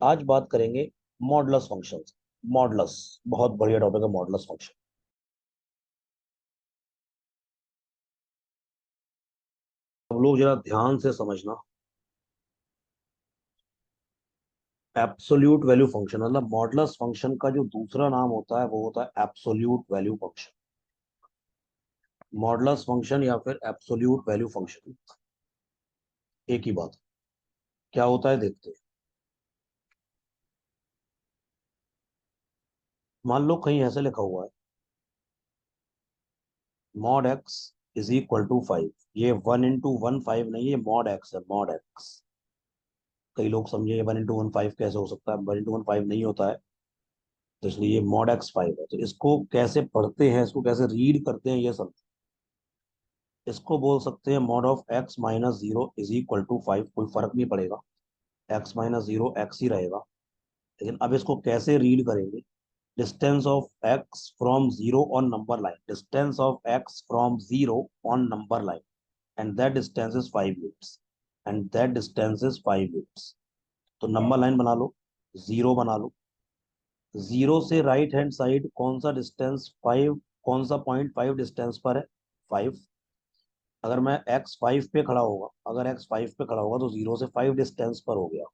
आज बात करेंगे मॉडुलस फंक्शंस। मॉडुलस बहुत बढ़िया टॉपिक है, मॉडुलस फंक्शन। हम लोग जरा ध्यान से समझना। एब्सोल्यूट वैल्यू फंक्शन मतलब मॉडुलस फंक्शन का जो दूसरा नाम होता है वो होता है absolute value function. Modulus function या फिर एब्सोल्यूट वैल्यू फंक्शन एक ही बात है। क्या होता है देखते हैं। मान लो कहीं ऐसे लिखा हुआ है mod x is equal to 5। ये 1 into 1 5 नहीं, ये मॉड एक्स है, मॉड एक्स। कई लोग समझे ये 1 into 1 5 कैसे हो सकता है, 1 into 1 5 नहीं होता है। तो इसलिए ये मॉड एक्स 5 है। तो इसको कैसे पढ़ते हैं, इसको कैसे रीड करते हैं, ये सब। इसको बोल सकते हैं mod of x minus zero is equal to 5। कोई फर्क नहीं पड़ेगा, एक्स माइनस जीरो एक्स ही रहेगा। लेकिन अब इसको कैसे रीड करेंगे। Distance of x from zero on number line, distance of x from zero on number line, and that distance is 5 units. And that distance is 5 units. तो number line बना लो, जीरो बना लो। जीरो से right hand side कौन सा distance 5, कौन सा पॉइंट 5 डिस्टेंस पर है, 5। अगर मैं एक्स 5 पे खड़ा होगा, अगर एक्स 5 पे खड़ा होगा तो जीरो से 5 डिस्टेंस पर हो गया।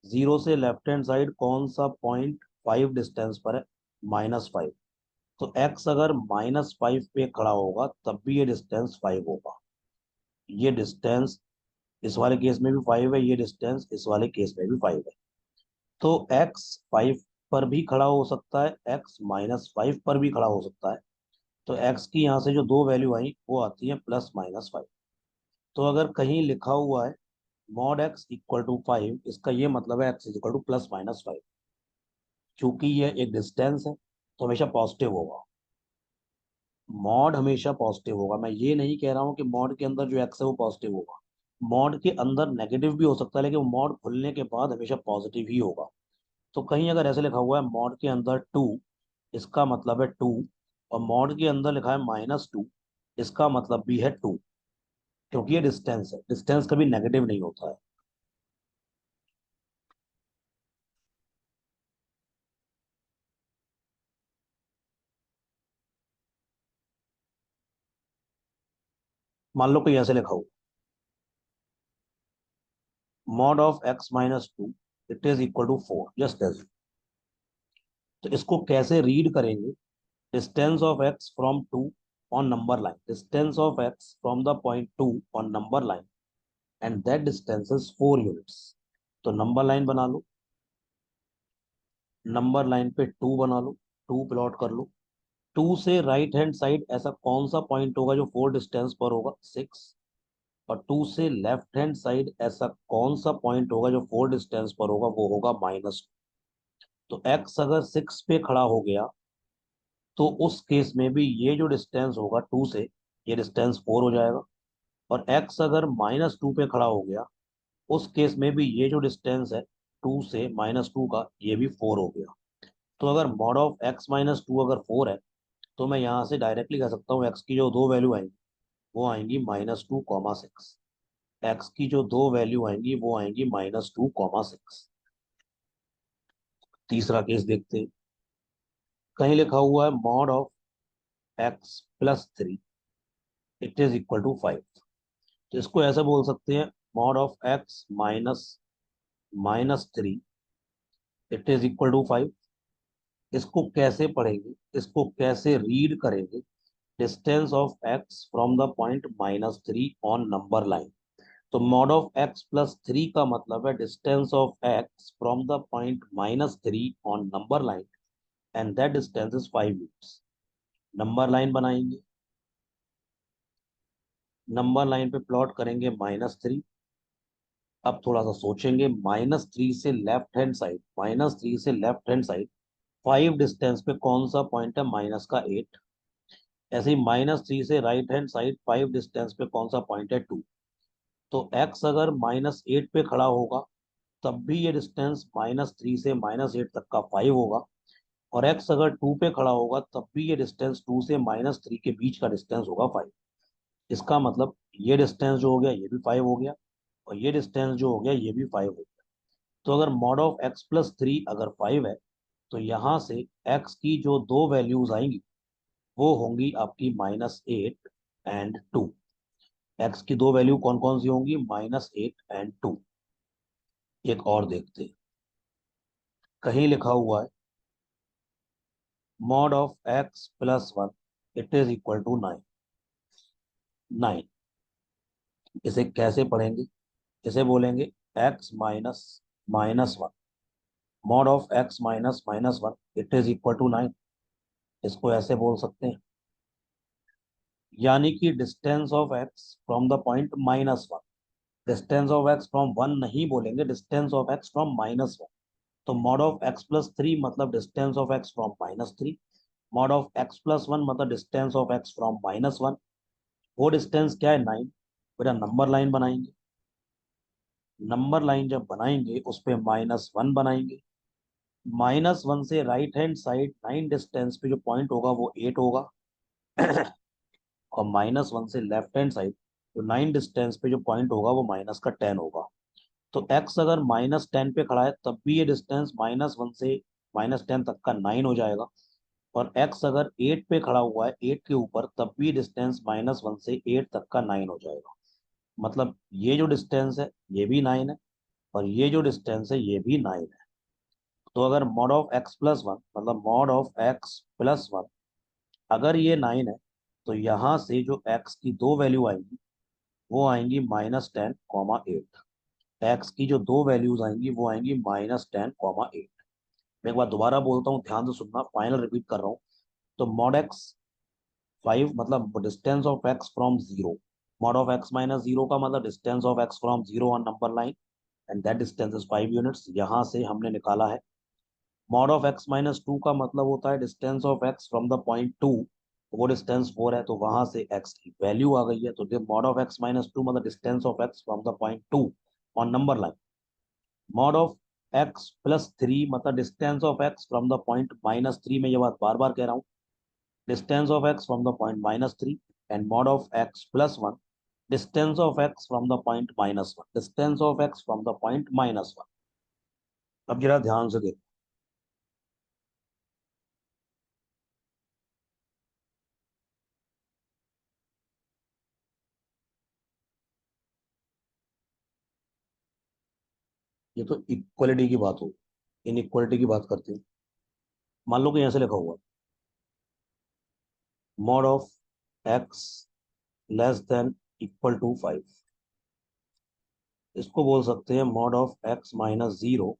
जीरो से लेफ्ट हैंड साइड कौन सा पॉइंट 5 डिस्टेंस पर है, -5। तो एक्स अगर -5 पे खड़ा होगा तब भी ये डिस्टेंस 5 होगा। ये डिस्टेंस इस वाले केस में भी 5 है, ये डिस्टेंस इस वाले केस में भी 5 है। तो एक्स 5 पर भी खड़ा हो सकता है, एक्स -5 पर भी खड़ा हो सकता है। तो एक्स की यहाँ से जो दो वैल्यू आई वो आती है +-5। तो अगर कहीं लिखा हुआ है मॉड एक्स इक्वल टू 5, इसका ये मतलब है एक्स इज इक्वल टू +-5। क्योंकि ये एक डिस्टेंस है तो हमेशा पॉजिटिव होगा। मॉड हमेशा पॉजिटिव होगा। मैं ये नहीं कह रहा हूँ कि मॉड के अंदर जो एक्स है वो पॉजिटिव होगा। मॉड के अंदर नेगेटिव भी हो सकता है, लेकिन मॉड खुलने के बाद हमेशा पॉजिटिव ही होगा। तो कहीं अगर ऐसे लिखा हुआ है मॉड के अंदर 2, इसका मतलब है 2। और मॉड के अंदर लिखा है -2, इसका मतलब भी है 2। क्योंकि ये डिस्टेंस है, डिस्टेंस कभी नेगेटिव नहीं होता है। मान लो कोई ऐसे लिखा हो mod of x-2 it is equal to 4, just as. तो इसको कैसे रीड करेंगे। Distance of x from 2 on number line, distance of x from the point 2 on number line, and that distance is 4 units. तो number line बना लो, number line पे 2 बना लो, 2 plot कर लो। 2 से राइट हैंड साइड ऐसा कौन सा पॉइंट होगा जो 4 डिस्टेंस पर होगा, 6। और 2 से लेफ्ट हैंड साइड ऐसा कौन सा पॉइंट होगा जो 4 डिस्टेंस पर होगा, वो होगा -2। तो x अगर 6 पे खड़ा हो गया तो उस केस में भी ये जो डिस्टेंस होगा 2 से, ये डिस्टेंस 4 हो जाएगा। और x अगर -2 पे खड़ा हो गया, उस केस में भी ये जो डिस्टेंस है 2 से -2 का, ये भी 4 हो गया। तो अगर मॉड ऑफ x-2 अगर 4 है, तो मैं यहाँ से डायरेक्टली कह सकता हूँ x की जो दो वैल्यू आएंगी वो आएंगी -2, 6। एक्स की जो दो वैल्यू आएंगी वो आएंगी -2, 6। तीसरा केस देखते हैं। कहीं लिखा हुआ है mod of x+3 it is equal to 5। तो इसको ऐसे बोल सकते हैं mod of x minus -3 it is equal to 5। इसको कैसे पढ़ेंगे, इसको कैसे रीड करेंगे। Distance of x from the point -3 on number line. तो मॉड ऑफ x+3 का मतलब है distance of x from the point -3 on number line, and that distance is 5 units. Number line बनाएंगे, नंबर लाइन पे plot करेंगे -3। अब थोड़ा सा सोचेंगे, -3 से लेफ्ट हैंड साइड, -3 से लेफ्ट हैंड साइड 5 डिस्टेंस पे कौन सा पॉइंट है, -8। ऐसे ही -3 से राइट हैंड साइड 5 डिस्टेंस पे कौन सा पॉइंट है, 2। तो x अगर -8 पे खड़ा होगा तब भी ये डिस्टेंस -3 से -8 तक का 5 होगा। और x अगर 2 पे खड़ा होगा तब भी ये डिस्टेंस 2 से -3 के बीच का डिस्टेंस होगा 5। इसका मतलब ये डिस्टेंस जो हो गया ये भी 5 हो गया, और ये डिस्टेंस जो हो गया ये भी 5 हो गया। तो अगर mod of x plus three अगर 5 है, तो यहाँ से एक्स की जो दो वैल्यूज आएंगी वो होंगी आपकी -8 एंड 2। एक्स की दो वैल्यू कौन कौन सी होंगी? -8 एंड 2। एक और देखते हैं, कहीं लिखा हुआ है mod of x plus one it is equal to 9। 9 इसे कैसे पढ़ेंगे? इसे बोलेंगे x minus minus one. Mod of x minus minus one it is equal to 9। इसको ऐसे बोल सकते हैं, यानी कि distance of x from the point -1। Distance of x from one नहीं बोलेंगे, डिस्टेंस ऑफ एक्स फ्रॉम -1। तो mod of x plus three मतलब distance of x from -3। Mod of x plus one मतलब डिस्टेंस ऑफ एक्स फ्रॉम -1। वो distance क्या है? 9। बेटा number line बनाएंगे, नंबर लाइन जब बनाएंगे उस पे -1 बनाएंगे। -1 से राइट हैंड साइड 9 डिस्टेंस पे जो पॉइंट होगा वो 8 होगा। और -1 से लेफ्ट हैंड साइड जो 9 डिस्टेंस पे जो पॉइंट होगा वो -10 होगा। तो x अगर -10 पे खड़ा है तब भी ये डिस्टेंस -1 से -10 तक का 9 हो जाएगा। और x अगर 8 पे खड़ा हुआ है 8 के ऊपर तब भी डिस्टेंस -1 से 8 तक का 9 हो जाएगा। मतलब ये जो डिस्टेंस है ये भी 9 है, और ये जो डिस्टेंस है ये भी 9 है। तो अगर mod of x plus one मतलब mod of x plus one अगर ये 9 है, तो यहाँ से जो x की दो वैल्यू आएंगी वो आएंगी -10, 8। एक्स की जो दो वैल्यूज आएंगी वो आएंगी -10, 8। मैं एक बार दोबारा बोलता हूँ, ध्यान से सुनना, फाइनल रिपीट कर रहा हूँ। तो मॉड एक्स 5 मतलब distance of x from zero. Mod of x minus zero का मतलब distance of x from zero on number line, and that distance is 5 units. यहाँ से हमने निकाला है। Mod of x minus to का मतलब होता है distance of x from the point to. वो डिस्टेंस 4 है, तो वहां से एक्स की वैल्यू आ गई है। तो mod of x minus two मतलब distance of x from the point two on number line. Mod of x plus three मतलब distance of x from the point -3। में ये बात बार बार कह रहा हूँ, distance of x from the point -3। And mod of x plus one distance of x from the point -1। Distance of x from the point -1। अब जरा ध्यान से देखो, ये तो इक्वलिटी की बात हो, इनइक्वलिटी की बात करते हैं। मान लो कि ऐसे लिखा हुआ है mod of x less than equal to 5। इसको बोल सकते हैं mod of x minus zero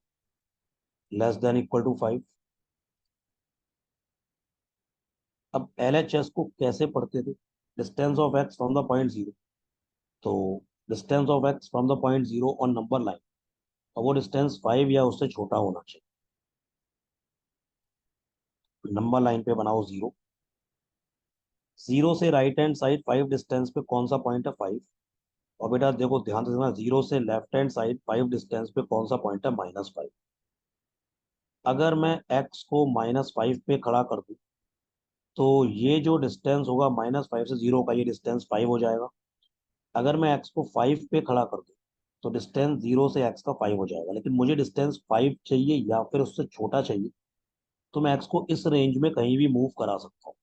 less than equal to 5। अब LHS को कैसे पढ़ते थे? Distance of x from the point zero. तो distance of x from the point zero on number line, और वो डिस्टेंस 5 या उससे छोटा होना चाहिए। नंबर लाइन पे बनाओ जीरो। जीरो से राइट हैंड साइड 5 डिस्टेंस पे कौन सा पॉइंट है? 5। और बेटा देखो ध्यान से देखना, जीरो से लेफ्ट हैंड साइड 5 डिस्टेंस पे कौन सा पॉइंट है? -5। अगर मैं एक्स को -5 पे खड़ा कर दूं तो ये जो डिस्टेंस होगा -5 से जीरो का, ये डिस्टेंस 5 हो जाएगा। अगर मैं एक्स को 5 पे खड़ा कर दूं तो डिस्टेंस जीरो से एक्स का 5 हो जाएगा। लेकिन मुझे डिस्टेंस 5 चाहिए या फिर उससे छोटा चाहिए, तो मैं एक्स को इस रेंज में कहीं भी मूव करा सकता हूँ।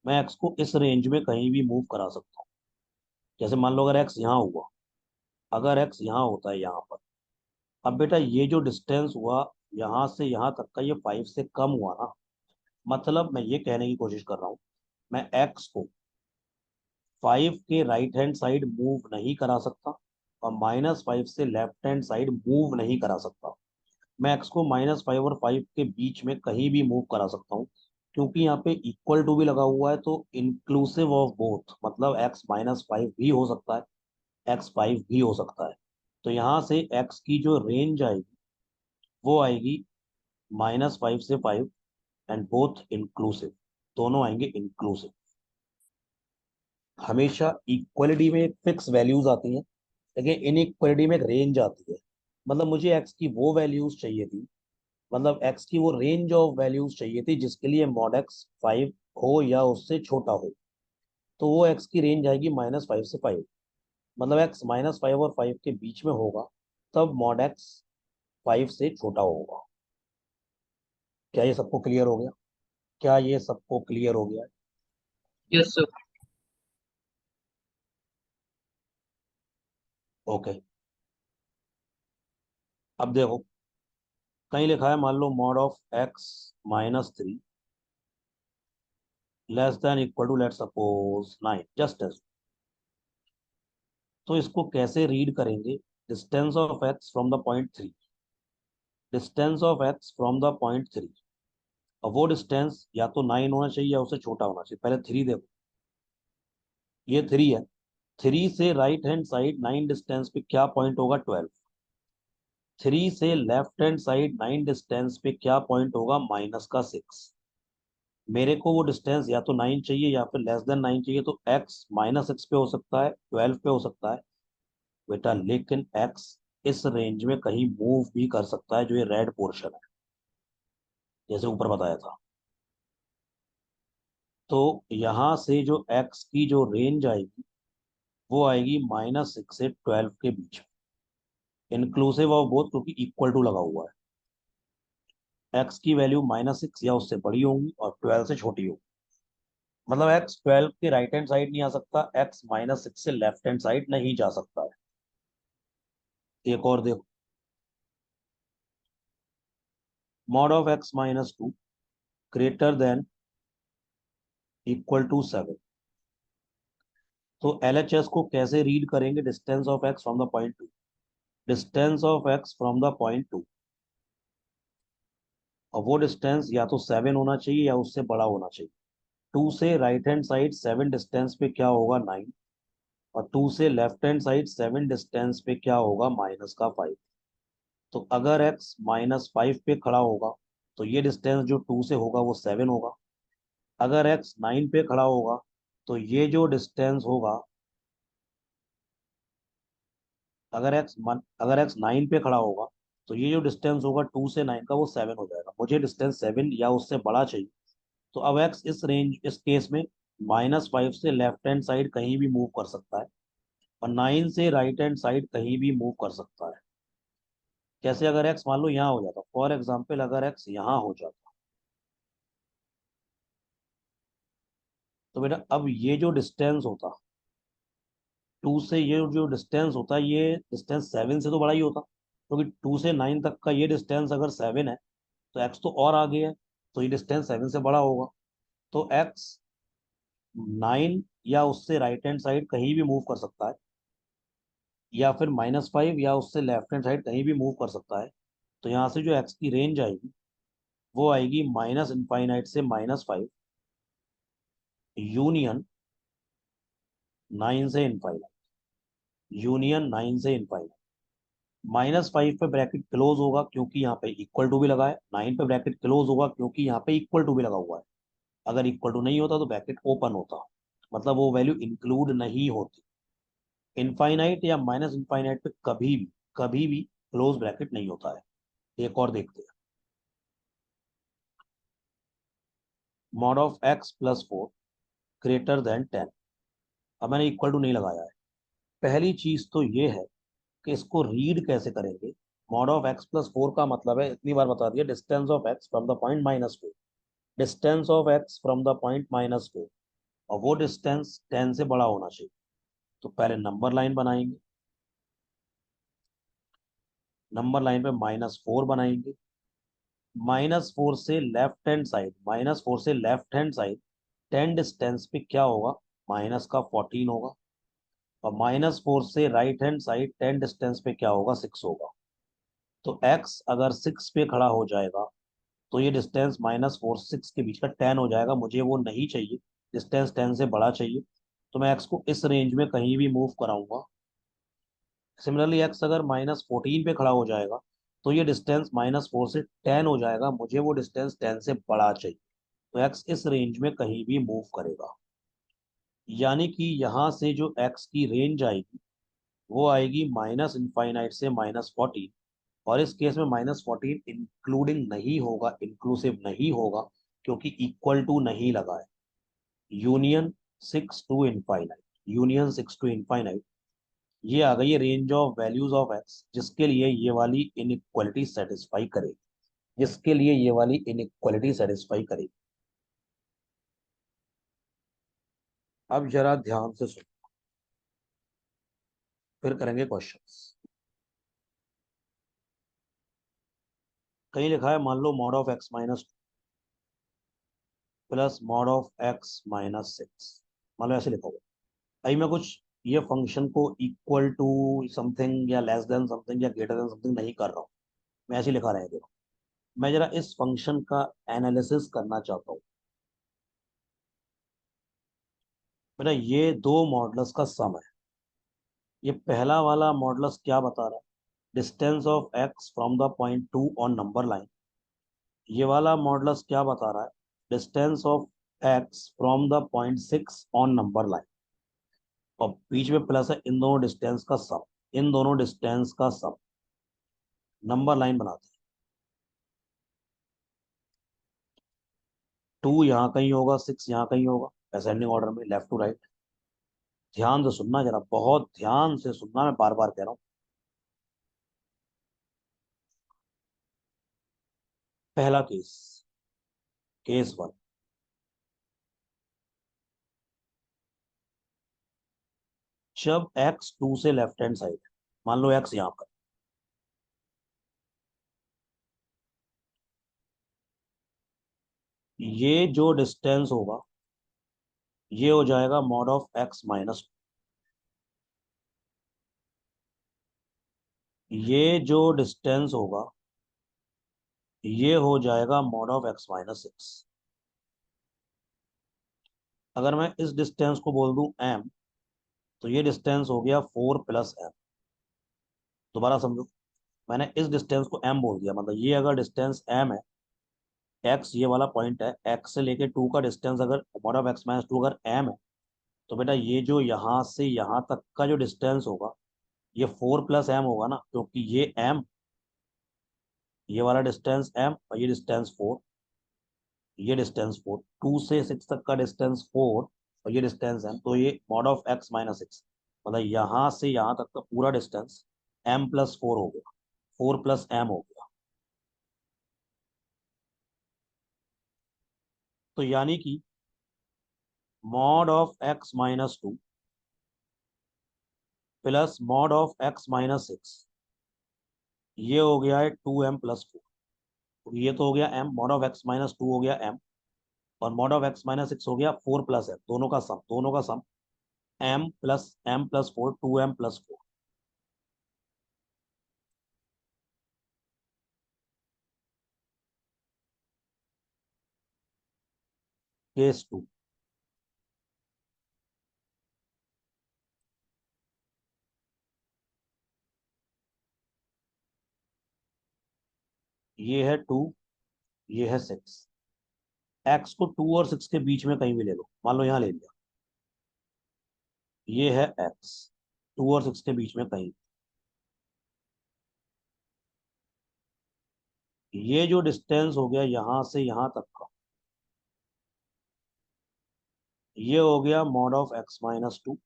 मैं एक्स को इस रेंज में कहीं भी मूव करा सकता हूँ। जैसे मान लो अगर एक्स यहाँ हुआ, अगर एक्स यहाँ होता है यहाँ पर, अब बेटा ये जो डिस्टेंस हुआ यहाँ से यहाँ तक का, ये 5 से कम हुआ ना। मतलब मैं ये कहने की कोशिश कर रहा हूँ, मैं एक्स को 5 के राइट हैंड साइड मूव नहीं करा सकता, और -5 से लेफ्ट हैंड साइड मूव नहीं करा सकता। मैं एक्स को -5 और 5 के बीच में कहीं भी मूव करा सकता हूँ, क्योंकि यहाँ पे इक्वल टू भी लगा हुआ है। तो इंक्लूसिव ऑफ बोथ मतलब एक्स -5 भी हो सकता है, x5 भी हो सकता है। तो यहाँ से x की जो रेंज आएगी वो आएगी -5 से 5, एंड बोथ इंक्लूसिव, दोनों आएंगे इंक्लूसिव। हमेशा इक्वलिटी में एक फिक्स वैल्यूज आती हैं, लेकिन इनइक्वलिटी में एक रेंज आती है। मतलब मुझे एक्स की वो वैल्यूज चाहिए थी, मतलब एक्स की वो रेंज ऑफ वैल्यूज चाहिए थी जिसके लिए मॉड एक्स 5 हो या उससे छोटा हो। तो वो एक्स की रेंज आएगी -5 से 5। मतलब एक्स -5 और 5 के बीच में होगा, तब मॉड एक्स 5 से छोटा होगा। क्या ये सबको क्लियर हो गया? क्या ये सबको क्लियर हो गया? Yes sir. ओके। अब देखो, कहीं लिखा है मान लो mod of x -3 less than equal to let suppose 9, just as. तो इसको कैसे रीड करेंगे? Distance of x from the point 3, distance of x from the point 3। अब वो डिस्टेंस या तो 9 होना चाहिए या उससे छोटा होना चाहिए। पहले 3 देखो, ये 3 है। 3 से राइट हैंड साइड 9 डिस्टेंस पे क्या पॉइंट होगा? 12। 3 से लेफ्ट हैंड साइड 9 डिस्टेंस पे क्या पॉइंट होगा? -6। मेरे को वो डिस्टेंस या तो 9 चाहिए या फिर लेस देन 9 चाहिए, तो x -6 पे हो सकता है, 12 पे हो सकता है बेटा, लेकिन x इस रेंज में कहीं मूव भी कर सकता है, जो ये रेड पोर्शन है, जैसे ऊपर बताया था। तो यहां से जो x की जो रेंज आएगी वो आएगी -6 से 12 के बीच में, इंक्लूसिव ऑफ बोथ, क्योंकि इक्वल टू लगा हुआ है। x की वैल्यू -6 या उससे बड़ी होंगी और 12 से छोटी होगी। मतलब x 12 के राइट हैंड साइड नहीं आ सकता, x -6 से लेफ्ट हैंड साइड नहीं जा सकता है। एक और देखो, mod of x -2 greater than equal to 7। तो LHS को कैसे रीड करेंगे? Distance of x from the point 2, distance of x from the point 2। और वो डिस्टेंस या तो 7 होना चाहिए या उससे बड़ा होना चाहिए। 2 से राइट हैंड साइड 7 डिस्टेंस पे क्या होगा? 9। और 2 से लेफ्ट हैंड साइड 7 डिस्टेंस पे क्या होगा? -5। तो अगर x -5 पे खड़ा होगा तो ये डिस्टेंस जो 2 से होगा वो 7 होगा। अगर x 9 पे खड़ा होगा तो ये जो डिस्टेंस होगा, अगर x 9 पे खड़ा होगा तो ये जो डिस्टेंस होगा 2 से 9 का वो 7 हो जाएगा। मुझे डिस्टेंस 7 या उससे बड़ा चाहिए। तो अब x इस केस में -5 से लेफ्ट हैंड साइड कहीं भी मूव कर सकता है और 9 से राइट हैंड साइड कहीं भी मूव कर सकता है। कैसे? अगर x मान लो यहाँ हो जाता, फॉर एग्जाम्पल अगर x यहाँ हो जाता, तो बेटा अब ये जो डिस्टेंस होता 2 से, ये जो डिस्टेंस होता, ये डिस्टेंस 7 से तो बड़ा ही होता, क्योंकि 2 से 9 तक का ये डिस्टेंस अगर 7 है तो एक्स तो और आगे है, तो ये डिस्टेंस 7 से बड़ा होगा। तो एक्स 9 या उससे राइट हैंड साइड कहीं भी मूव कर सकता है, या फिर -5 या उससे लेफ्ट हैंड साइड कहीं भी मूव कर सकता है। तो यहाँ से जो एक्स की रेंज आएगी वो आएगी -इनफाइनाइट से -5 यूनियन 9 से इनफाइनाइट, यूनियन 9 से इनफाइनाइट। -5 पे ब्रैकेट क्लोज होगा क्योंकि यहाँ पे इक्वल टू भी लगा है, 9 पे ब्रैकेट क्लोज होगा क्योंकि यहाँ पे इक्वल टू भी लगा हुआ है। अगर इक्वल टू नहीं होता तो ब्रैकेट ओपन होता, मतलब वो वैल्यू इंक्लूड नहीं होती। इनफाइनाइट या -इनफाइनाइट पे कभी भी क्लोज ब्रैकेट नहीं होता है। एक और देखते हैं, mod of x+4 greater than 10। अब मैंने इक्वल टू नहीं लगाया है। पहली चीज तो ये है कि इसको रीड कैसे करेंगे। मॉड ऑफ x+4 का मतलब है, इतनी बार बता दिया, distance of x from the point -4, distance of x from the point -4, और वो डिस्टेंस 10 से बड़ा होना चाहिए। तो पहले नंबर लाइन बनाएंगे, नंबर लाइन पे -4 बनाएंगे। -4 से लेफ्ट हैंड साइड 10 डिस्टेंस पे क्या होगा? माइनस का 14 होगा। और -4 से राइट हैंड साइड 10 डिस्टेंस पे क्या होगा? 6 होगा। तो x अगर 6 पे खड़ा हो जाएगा तो ये डिस्टेंस -4 6 के बीच का 10 हो जाएगा। मुझे वो नहीं चाहिए, डिस्टेंस 10 से बड़ा चाहिए। तो मैं x को इस रेंज में कहीं भी मूव कराऊंगा। सिमिलरली x अगर -14 पे खड़ा हो जाएगा तो ये डिस्टेंस -4 से 10 हो जाएगा। मुझे वो डिस्टेंस 10 से बड़ा चाहिए, तो x इस रेंज में कहीं भी मूव करेगा। यानी कि यहाँ से जो x की रेंज आएगी वो आएगी -इनफाइनाइट से -14। और इस केस में -14 इंक्लूडिंग नहीं होगा, इंक्लूसिव नहीं होगा, क्योंकि इक्वल टू नहीं लगा है। Union 6 to infinite, union 6 to infinite. ये आ गई है range of values of x जिसके लिए ये वाली इनइक्वालिटी सेटिस्फाई करेगी, जिसके लिए ये वाली इनइक्वालिटी सेटिस्फाई करेगी। अब जरा ध्यान से सुनो, फिर करेंगे क्वेश्चंस। कहीं लिखा है मान लो mod of x minus plus mod of x minus six, मान लो ऐसे लिखा हुआ। अभी मैं कुछ ये फंक्शन को इक्वल टू समथिंग या लेस देन समथिंग या ग्रेटर देन समथिंग नहीं कर रहा हूँ, मैं ऐसे लिखा रहे देखो। मैं जरा इस फंक्शन का एनालिसिस करना चाहता हूँ। बेटा ये दो मॉडल्स का सम है। ये पहला वाला मॉडल्स क्या बता रहा है? Distance of x from the point two on number line. ये वाला मॉडल्स क्या बता रहा है? Distance of x from the point six on number line. और बीच में प्लस है इन दोनों डिस्टेंस का सम, इन दोनों डिस्टेंस का सम। नंबर लाइन बनाते हैं। टू यहाँ कहीं होगा, सिक्स यहाँ कहीं होगा, असेंडिंग ऑर्डर में लेफ्ट टू राइट। ध्यान से सुनना, जरा बहुत ध्यान से सुनना, मैं बार बार कह रहा हूँ। पहला केस, केस वन। जब एक्स टू से लेफ्ट हैंड साइड, मान लो एक्स यहाँ पर, ये जो डिस्टेंस होगा ये हो जाएगा मॉड ऑफ एक्स माइनस। ये जो डिस्टेंस होगा ये हो जाएगा mod of x minus six. अगर मैं इस डिस्टेंस को बोल दूं एम, तो ये डिस्टेंस हो गया फोर प्लस एम। दोबारा समझो, मैंने इस डिस्टेंस को एम बोल दिया, मतलब ये अगर डिस्टेंस एम है, एक्स ये वाला पॉइंट है, एक्स से लेके टू का डिस्टेंस अगर mod of x minus to अगर एम है, तो बेटा ये जो यहाँ से यहाँ तक का जो डिस्टेंस होगा ये फोर प्लस एम होगा ना, क्योंकि ये एम, ये वाला डिस्टेंस एम और ये डिस्टेंस फोर, ये डिस्टेंस फोर, टू से सिक्स तक का डिस्टेंस फोर और ये डिस्टेंस एम, तो ये mod of x minus six, मतलब यहाँ से यहाँ तक का पूरा डिस्टेंस एम प्लस फोर हो गया, फोर प्लस एम हो गया। तो यानी कि mod of x minus two plus mod of x minus six, ये हो गया है टू एम प्लस फोर। तो ये तो हो गया M, mod of x minus two हो गया एम, और mod of x minus six हो गया फोर प्लस एम, दोनों का सम, दोनों का sum M plus four, two M plus four. Case two, ये है टू, ये है सिक्स। एक्स को टू और सिक्स के बीच में कहीं भी ले लो, मान लो यहाँ ले लिया, ये है एक्स, टू और सिक्स के बीच में कहीं। ये जो डिस्टेंस हो गया यहाँ से यहाँ तक का, ये हो गया mod of x minus to,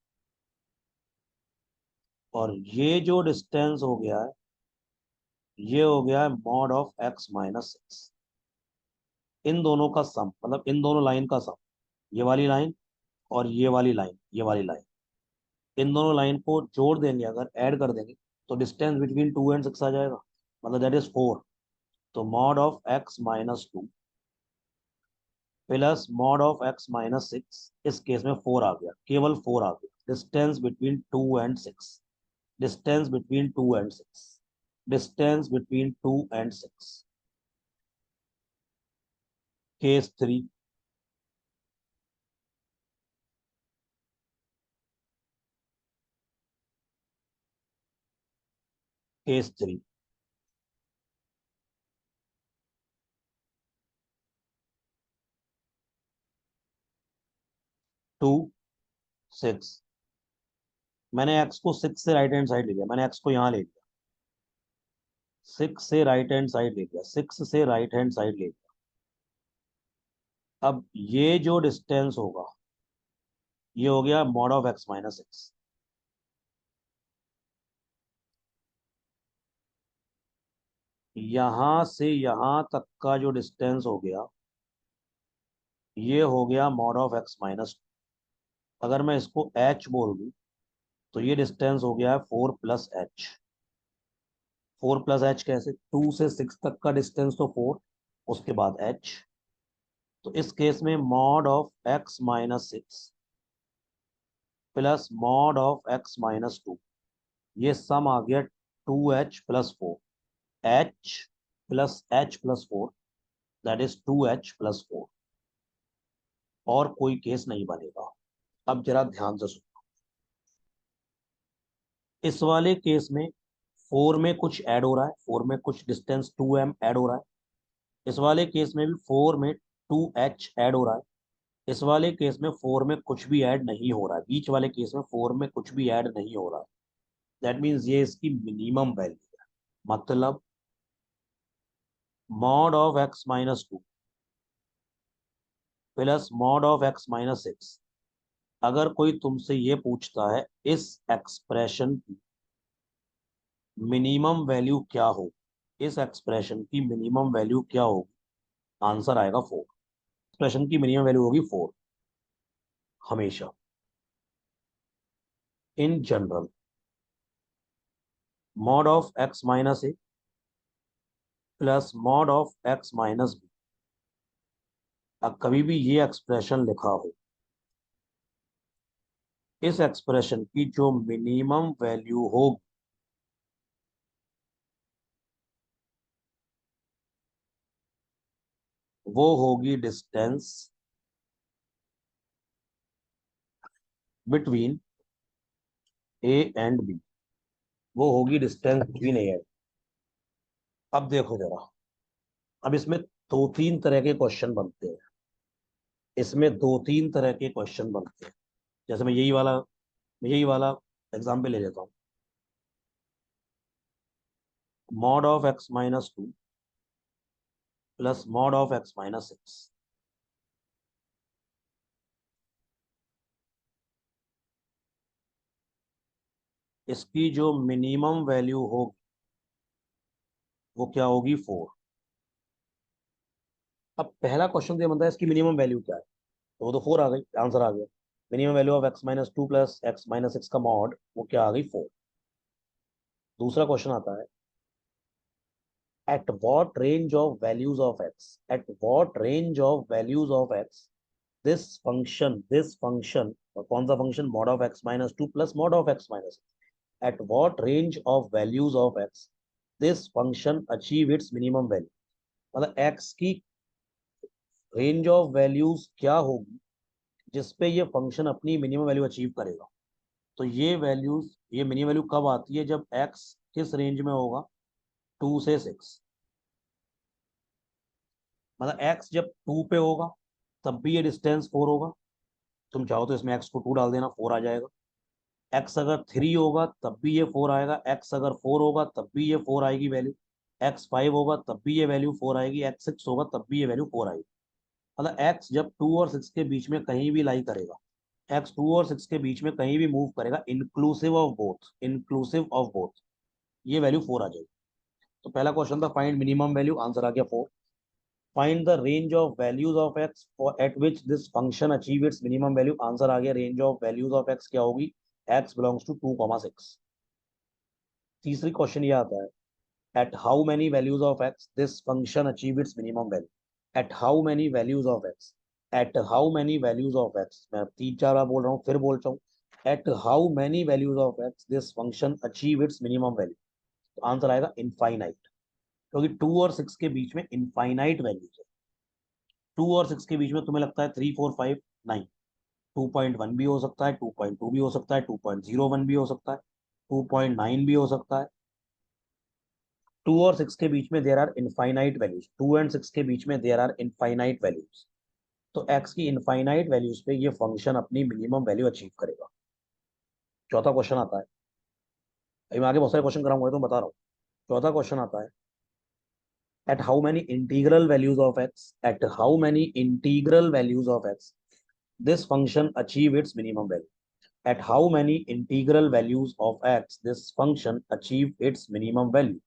और ये जो डिस्टेंस हो गया है ये हो गया है mod of x minus six. इन दोनों का सम, मतलब इन दोनों लाइन का सम, ये वाली लाइन और ये वाली लाइन, ये वाली लाइन, इन दोनों लाइन को जोड़ देंगे, अगर ऐड कर देंगे तो distance between two and six आ जाएगा, मतलब दैट इज फोर। तो mod of x minus two plus mod of x minus six, इस केस में फोर आ गया, केवल फोर आ गया, distance between two and six, distance between two and six, distance between two and six. Case three, case three, two six. मैंने x को six से राइट हैंड साइड ले लिया, मैंने एक्स को यहाँ ले लिया, सिक्स से राइट हैंड साइड ले लिया, सिक्स से राइट हैंड साइड ले लिया। अब ये जो डिस्टेंस होगा ये हो गया mod of x minus six. यहां से यहां तक का जो डिस्टेंस हो गया, ये हो गया मॉड ऑफ एक्स माइनस। अगर मैं इसको एच बोल दूं तो ये डिस्टेंस हो गया है 4 + h। 4 + h कैसे, 2 से 6 तक का डिस्टेंस तो 4, उसके बाद h। तो इस केस में mod of x-6 plus mod of x-2, ये सम आ गया 2h + 4। h plus h + 4, that is 2h + 4। और कोई केस नहीं बनेगा। अब जरा ध्यान से सुनो, इस वाले केस में 4 में कुछ ऐड हो रहा है, 4 में कुछ डिस्टेंस 2m ऐड हो रहा है। इस वाले केस में भी 4 में 2h ऐड हो रहा है। इस वाले केस में 4 में कुछ भी ऐड नहीं हो रहा है, बीच वाले केस में 4 में कुछ भी ऐड नहीं हो रहा है। दैट मीन्स ये इसकी मिनिमम वैल्यू है। मतलब mod of x-2 plus mod of x-6, अगर कोई तुमसे ये पूछता है इस एक्सप्रेशन की मिनिमम वैल्यू क्या हो, इस एक्सप्रेशन की मिनिमम वैल्यू क्या होगी, आंसर आएगा 4। एक्सप्रेशन की मिनिमम वैल्यू होगी 4 हमेशा, in general. Mod of x-a plus mod of x-b, अब कभी भी ये एक्सप्रेशन लिखा हो, इस एक्सप्रेशन की जो मिनिमम वैल्यू होगी वो होगी distance between A and B. वो होगी डिस्टेंस बिटवीन ए एंड। अब देखो जरा, अब इसमें दो तीन तरह के क्वेश्चन बनते हैं। इसमें दो तीन तरह के क्वेश्चन बनते हैं। जैसे मैं यही वाला एग्जाम्पल ले लेता हूँ। Mod of x-2 plus mod of x-6। इसकी जो मिनिमम वैल्यू होगी वो क्या होगी, 4। अब पहला क्वेश्चन तो ये बनता है इसकी मिनिमम वैल्यू क्या है, तो वो तो 4 आ गई, आंसर आ गया। Minimum value of x-2 plus x-6 का मॉड वो क्या आ गई, 4। दूसरा क्वेश्चन आता है, at what range of values of x, at what range of values of x this function और कौन सा function, mod of x-2 plus mod of x-6, at what range of values of x this function achieve its minimum value। मतलब x की range of values क्या होगी जिसपे ये function अपनी मिनिमम वैल्यू अचीव करेगा। तो ये मिनिमम वैल्यू कब आती है, जब x किस रेंज में होगा, 2 से 6। मतलब x जब 2 पे होगा तब भी ये डिस्टेंस 4 होगा। तुम चाहो तो इसमें x को 2 डाल देना, 4 आ जाएगा। x अगर 3 होगा तब भी ये 4 आएगा, x अगर 4 होगा तब भी ये 4 आएगी वैल्यू, x 5 होगा तब भी ये वैल्यू 4 आएगी, x 6 होगा तब भी ये वैल्यू 4 आएगी। मतलब x जब 2 और 6 के बीच में कहीं भी लाई करेगा, x 2 और 6 के बीच में कहीं भी मूव करेगा, इंक्लूसिव ऑफ बोथ ये वैल्यू 4 आ जाएगी। तो पहला क्वेश्चन था फाइंड मिनिमम वैल्यू, आंसर आ गया 4। Find the range of values of x at which this function achieve its minimum value, answer आ गया range of values of x क्या होगी, x बिलोंग्स टू 2, 6। तीसरी क्वेश्चन ये आता है, at how many values of x this function achieve its minimum value. At how many values of x, at how many values of x, मैं 3 4 बार बोल रहा हूँ, फिर बोलता हूँ, at how many values of x this function achieve its minimum value. तो answer आएगा infinite, क्योंकि 2 और 6 के बीच में इनफाइनाइट वैल्यूज है। 2 और 6 के बीच में तुम्हें लगता है 3 4 5, नहीं, 2.1 भी हो सकता है, 2.2 भी हो सकता है, 2.01 भी हो सकता है, 2.9 भी हो सकता है। 2 और 6 के बीच में there are infinite values, 2 and 6 के बीच में देर आर इनफाइनाइट वैल्यूज। तो एक्स की इनफाइनाइट वैल्यूज पे ये फंक्शन अपनी मिनिमम वैल्यू अचीव करेगा। चौथा क्वेश्चन आता है, अभी मैं आगे बहुत सारे क्वेश्चन कराऊंगा तो बता रहा हूँ। चौथा क्वेश्चन आता है, at how many integral values of x, at how many integral values of x this function achieve its minimum value, at how many integral values of x this function achieve its minimum value।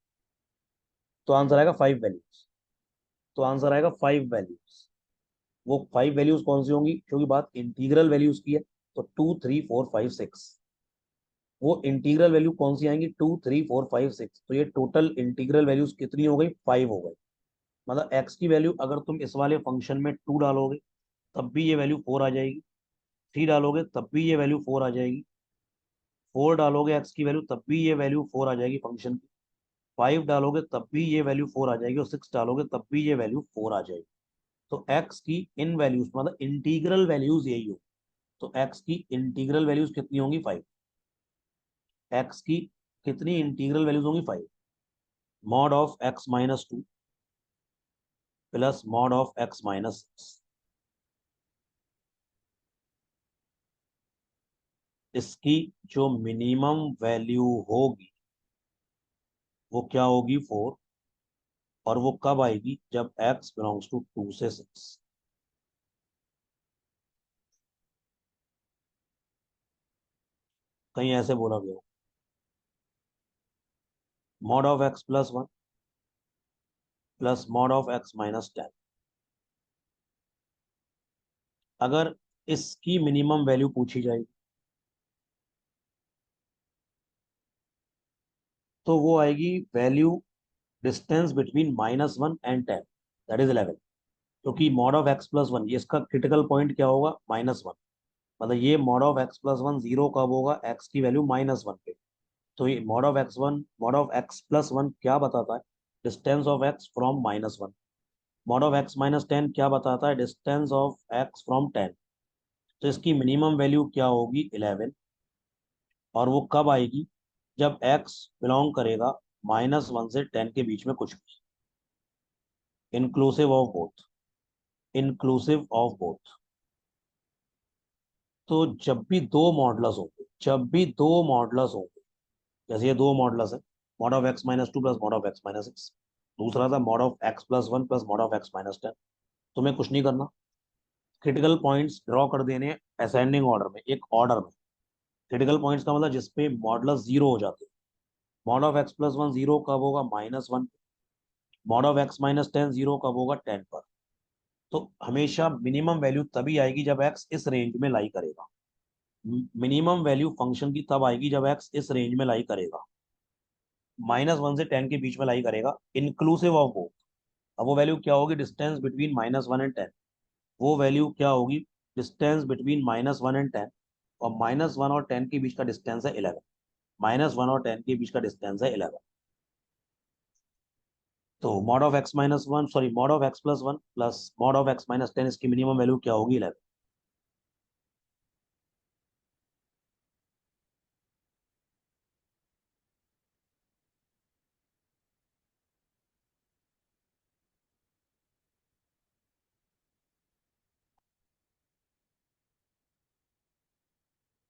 तो answer आएगा 5 values. तो answer आएगा 5 values. वो 5 values कौन सी होंगी, क्योंकि बात integral values की है। तो 2 3 4 5 6, वो इंटीग्रल वैल्यू कौन सी आएंगी, 2 3 4 5 6। तो ये टोटल इंटीग्रल वैल्यूज कितनी हो गई, 5 हो गई। मतलब एक्स की वैल्यू अगर तुम इस वाले फंक्शन में 2 डालोगे तब भी ये वैल्यू 4 आ जाएगी, 3 डालोगे तब भी ये वैल्यू 4 आ जाएगी, 4 डालोगे एक्स की वैल्यू तब भी ये वैल्यू 4 आ जाएगी फंक्शन की, 5 डालोगे तब भी ये वैल्यू 4 आ जाएगी, और 6 डालोगे तब भी ये वैल्यू 4 आ जाएगी। तो एक्स की इन वैल्यूज मतलब इंटीग्रल वैल्यूज यही हो। तो एक्स की इंटीग्रल वैल्यूज कितनी होंगी, 5। एक्स की कितनी इंटीग्रल वैल्यूज होंगी, 5। Mod of x-2 plus mod of x-6। इसकी जो मिनिमम वैल्यू होगी वो क्या होगी, 4। और वो कब आएगी, जब x बिलोंग्स टू 2 से 6। कहीं ऐसे बोला गया हो, mod of x+1 plus mod of x-10। अगर इसकी मिनिमम वैल्यू पूछी जाएगी तो वो आएगी value distance between -1 and 10, that is 11। क्योंकि मॉड ऑफ x+1 ये इसका क्रिटिकल पॉइंट क्या होगा, -1। मतलब ये मॉड ऑफ x+1 जीरो कब होगा, x की वैल्यू -1 पे। तो ये मॉड ऑफ x+1 क्या बताता है, distance of x from -1। Mod of x-10 क्या बताता है, डिस्टेंस ऑफ x फ्रॉम 10। तो इसकी मिनिमम वैल्यू क्या होगी, 11। और वो कब आएगी, जब x बिलोंग करेगा -1 से 10 के बीच में कुछ भी, inclusive of both, inclusive of both. तो जब भी दो मॉडल्स होंगे, जब भी दो मॉडल्स होंगे, जैसे ये दो मॉडल्स है, mod of x-2 plus mod of x-6, दूसरा था mod of x+1 plus mod of x-10। तुम्हें कुछ नहीं करना, क्रिटिकल पॉइंट्स ड्रॉ कर देने असेंडिंग ऑर्डर में, एक ऑर्डर में। क्रिटिकल पॉइंट्स का मतलब जिसपे मॉडल्स जीरो हो जाते हैं। मॉड ऑफ x+1 जीरो कब होगा, -1। मॉड ऑफ x-10 जीरो कब होगा, 10 पर। तो हमेशा मिनिमम वैल्यू तभी आएगी जब x इस रेंज में लाई करेगा। मिनिमम वैल्यू फंक्शन की तब आएगी जब x इस रेंज में लाई करेगा, -1 से 10 के बीच में लाई करेगा, इंक्लूसिव ऑफ बोथ। अब वो वैल्यू क्या होगी, डिस्टेंस बिटवीन -1 एंड 10। वो वैल्यू क्या होगी, डिस्टेंस बिटवीन -1 एंड 10। और -1 और 10 के बीच का डिस्टेंस है 11। -1 और 10 के बीच का डिस्टेंस है 11। तो mod of x-1 sorry mod of x+1 plus mod of x-10 इसकी मिनिमम वैल्यू क्या होगी, 11।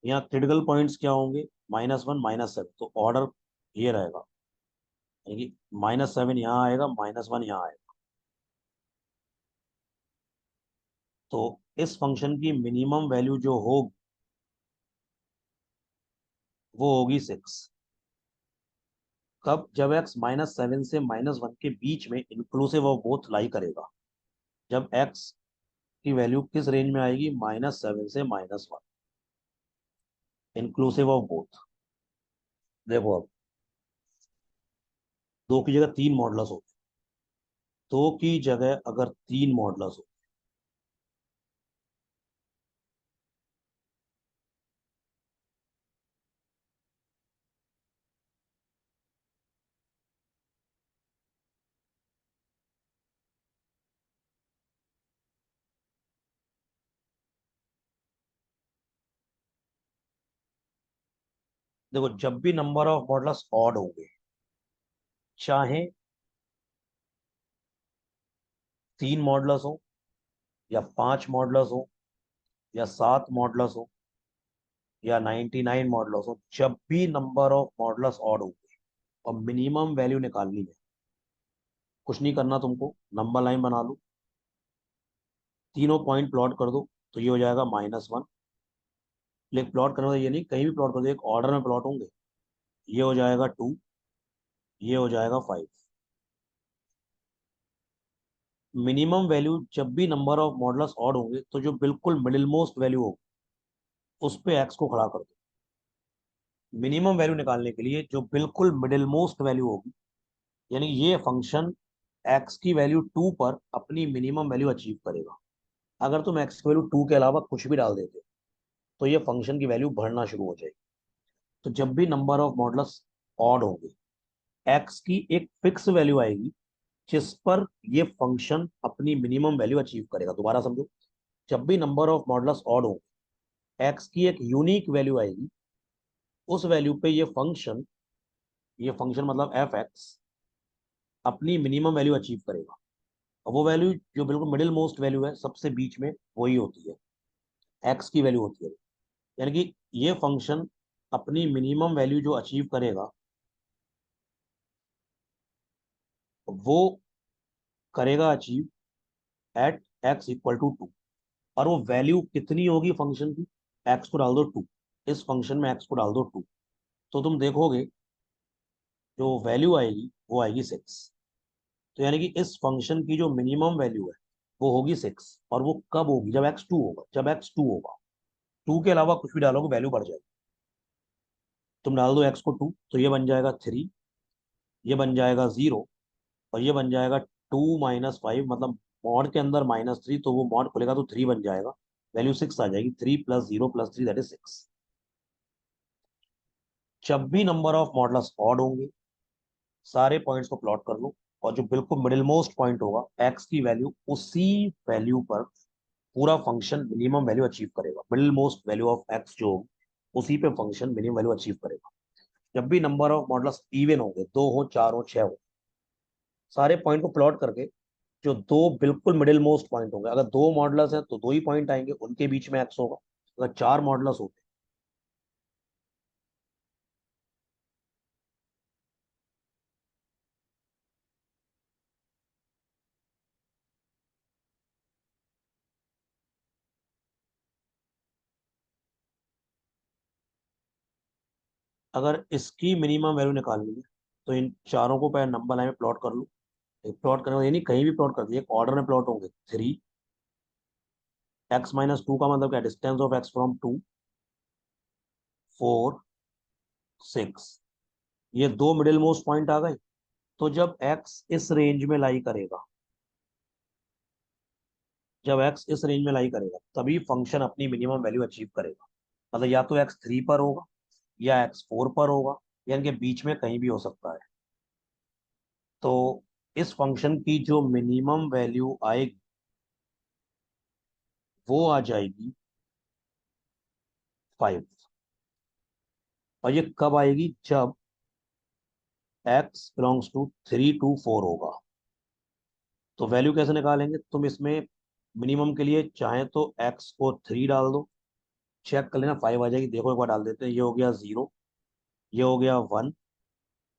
यहाँ क्रिटिकल पॉइंट्स क्या होंगे, -1 -7। तो ऑर्डर ये रहेगा, यानी कि -7 यहाँ आएगा, -1 यहाँ आएगा। तो इस फंक्शन की मिनिमम वैल्यू जो होगी वो होगी 6। कब, जब x -7 से -1 के बीच में इंक्लूसिव ऑफ बोथ लाई करेगा। जब x की वैल्यू किस रेंज में आएगी, -7 से -1, इंक्लूसिव ऑफ बोथ। देखो अब दो की जगह तीन मॉडल्स होते, दो की जगह अगर तीन मॉडल्स हो, देखो जब भी नंबर ऑफ मॉडल्स ऑड होंगे, चाहे तीन मॉडल्स हो या पांच मॉडल्स हो या सात मॉडल्स हो या 99 मॉडल्स हो, जब भी नंबर ऑफ मॉडल्स ऑड होंगे और मिनिमम वैल्यू निकालनी है, कुछ नहीं करना तुमको, नंबर लाइन बना लो, तीनों पॉइंट प्लॉट कर दो। तो ये हो जाएगा -1। लेकिन प्लॉट करने का ये नहीं, कहीं भी प्लॉट कर दो, एक ऑर्डर में प्लॉट होंगे। ये हो जाएगा 2, ये हो जाएगा 5। मिनिमम वैल्यू जब भी नंबर ऑफ मॉडल्स ऑड होंगे तो जो बिल्कुल मिडिल मोस्ट वैल्यू होगी उस पे एक्स को खड़ा कर दो। मिनिमम वैल्यू निकालने के लिए जो बिल्कुल मिडिल मोस्ट वैल्यू होगी, यानी ये फंक्शन एक्स की वैल्यू 2 पर अपनी मिनिमम वैल्यू अचीव करेगा। अगर तुम एक्स की वैल्यू 2 के अलावा कुछ भी डाल देते हो तो ये फंक्शन की वैल्यू बढ़ना शुरू हो जाएगी। तो जब भी नंबर ऑफ मॉडल्स ऑड होंगे, एक्स की एक फिक्स वैल्यू आएगी जिस पर ये फंक्शन अपनी मिनिमम वैल्यू अचीव करेगा। दोबारा समझो, जब भी नंबर ऑफ मॉडल्स ऑड होंगे, एक्स की एक यूनिक वैल्यू आएगी, उस वैल्यू पे ये फंक्शन मतलब एफ एक्स अपनी मिनिमम वैल्यू अचीव करेगा। और वो वैल्यू जो बिल्कुल मिडिल मोस्ट वैल्यू है, सबसे बीच में, वही होती है, एक्स की वैल्यू होती है। यानी कि ये फंक्शन अपनी मिनिमम वैल्यू जो अचीव करेगा, वो करेगा achieve at x equal to 2। और वो वैल्यू कितनी होगी फंक्शन की? एक्स को डाल दो 2, इस फंक्शन में एक्स को डाल दो 2, तो तुम देखोगे जो वैल्यू आएगी वो आएगी 6। तो यानी कि इस फंक्शन की जो मिनिमम वैल्यू है वो होगी 6। और वो कब होगी? जब एक्स 2 होगा। जब एक्स 2 होगा, 2 के अलावा कुछ भी डालोगे वैल्यू बढ़ जाएगी। तुम डाल दो एक्स को 2, तो ये बन जाएगा 3, ये बन जाएगा 0, और ये बन जाएगा 2 - 5, मतलब मॉड के अंदर -3, तो वो मॉड खुलेगा तो 3 बन जाएगा, वैल्यू 6 आ जाएगी। 3 + 0 + 3 दैट इज 6। जब भी नंबर ऑफ मॉडल्स ऑड होंगे, सारे पॉइंट्स को प्लॉट कर लो, और जो बिल्कुल मिडिल मोस्ट पॉइंट होगा, एक्स की वैल्यू, उसी वैल्यू पर पूरा फंक्शन मिनिमम वैल्यू अचीव करेगा। Middle most value of x जो होगी, उसी पे फंक्शन मिनिमम वैल्यू अचीव करेगा। जब भी नंबर ऑफ मॉडल्स इवन होंगे, 2 हो, 4 हो, 6 हो, सारे पॉइंट को प्लॉट करके जो दो बिल्कुल मिडिल मोस्ट पॉइंट होंगे, अगर 2 मॉडल्स हैं तो 2 ही पॉइंट आएंगे, उनके बीच में एक्स होगा। अगर 4 मॉडल्स होते, अगर इसकी मिनिमम वैल्यू निकालनी है तो इन चारों को पहले नंबर लाइन में प्लॉट कर लो। प्लॉट करने यानी कहीं भी प्लॉट कर दिए, एक ऑर्डर में प्लॉट होंगे। 3, x - 2 का मतलब क्या? डिस्टेंस ऑफ एक्स फ्रॉम 2, 4, 6, ये दो मिडिल मोस्ट पॉइंट आ गए। तो जब एक्स इस रेंज में लाई करेगा, जब एक्स इस रेंज में लाई करेगा, तभी फंक्शन अपनी मिनिमम वैल्यू अचीव करेगा। मतलब या तो एक्स 3 पर होगा, या एक्स 4 पर होगा, या इनके बीच में कहीं भी हो सकता है। तो इस फंक्शन की जो मिनिमम वैल्यू आएगी वो आ जाएगी 5। और ये कब आएगी? जब x बिलोंग्स टू 3 to 4 होगा। तो वैल्यू कैसे निकालेंगे? तुम इसमें मिनिमम के लिए चाहे तो x को 3 डाल दो, चेक कर लेना 5 आ जाएगी। देखो एक बार डाल देते हैं। ये हो गया 0, ये हो गया 1,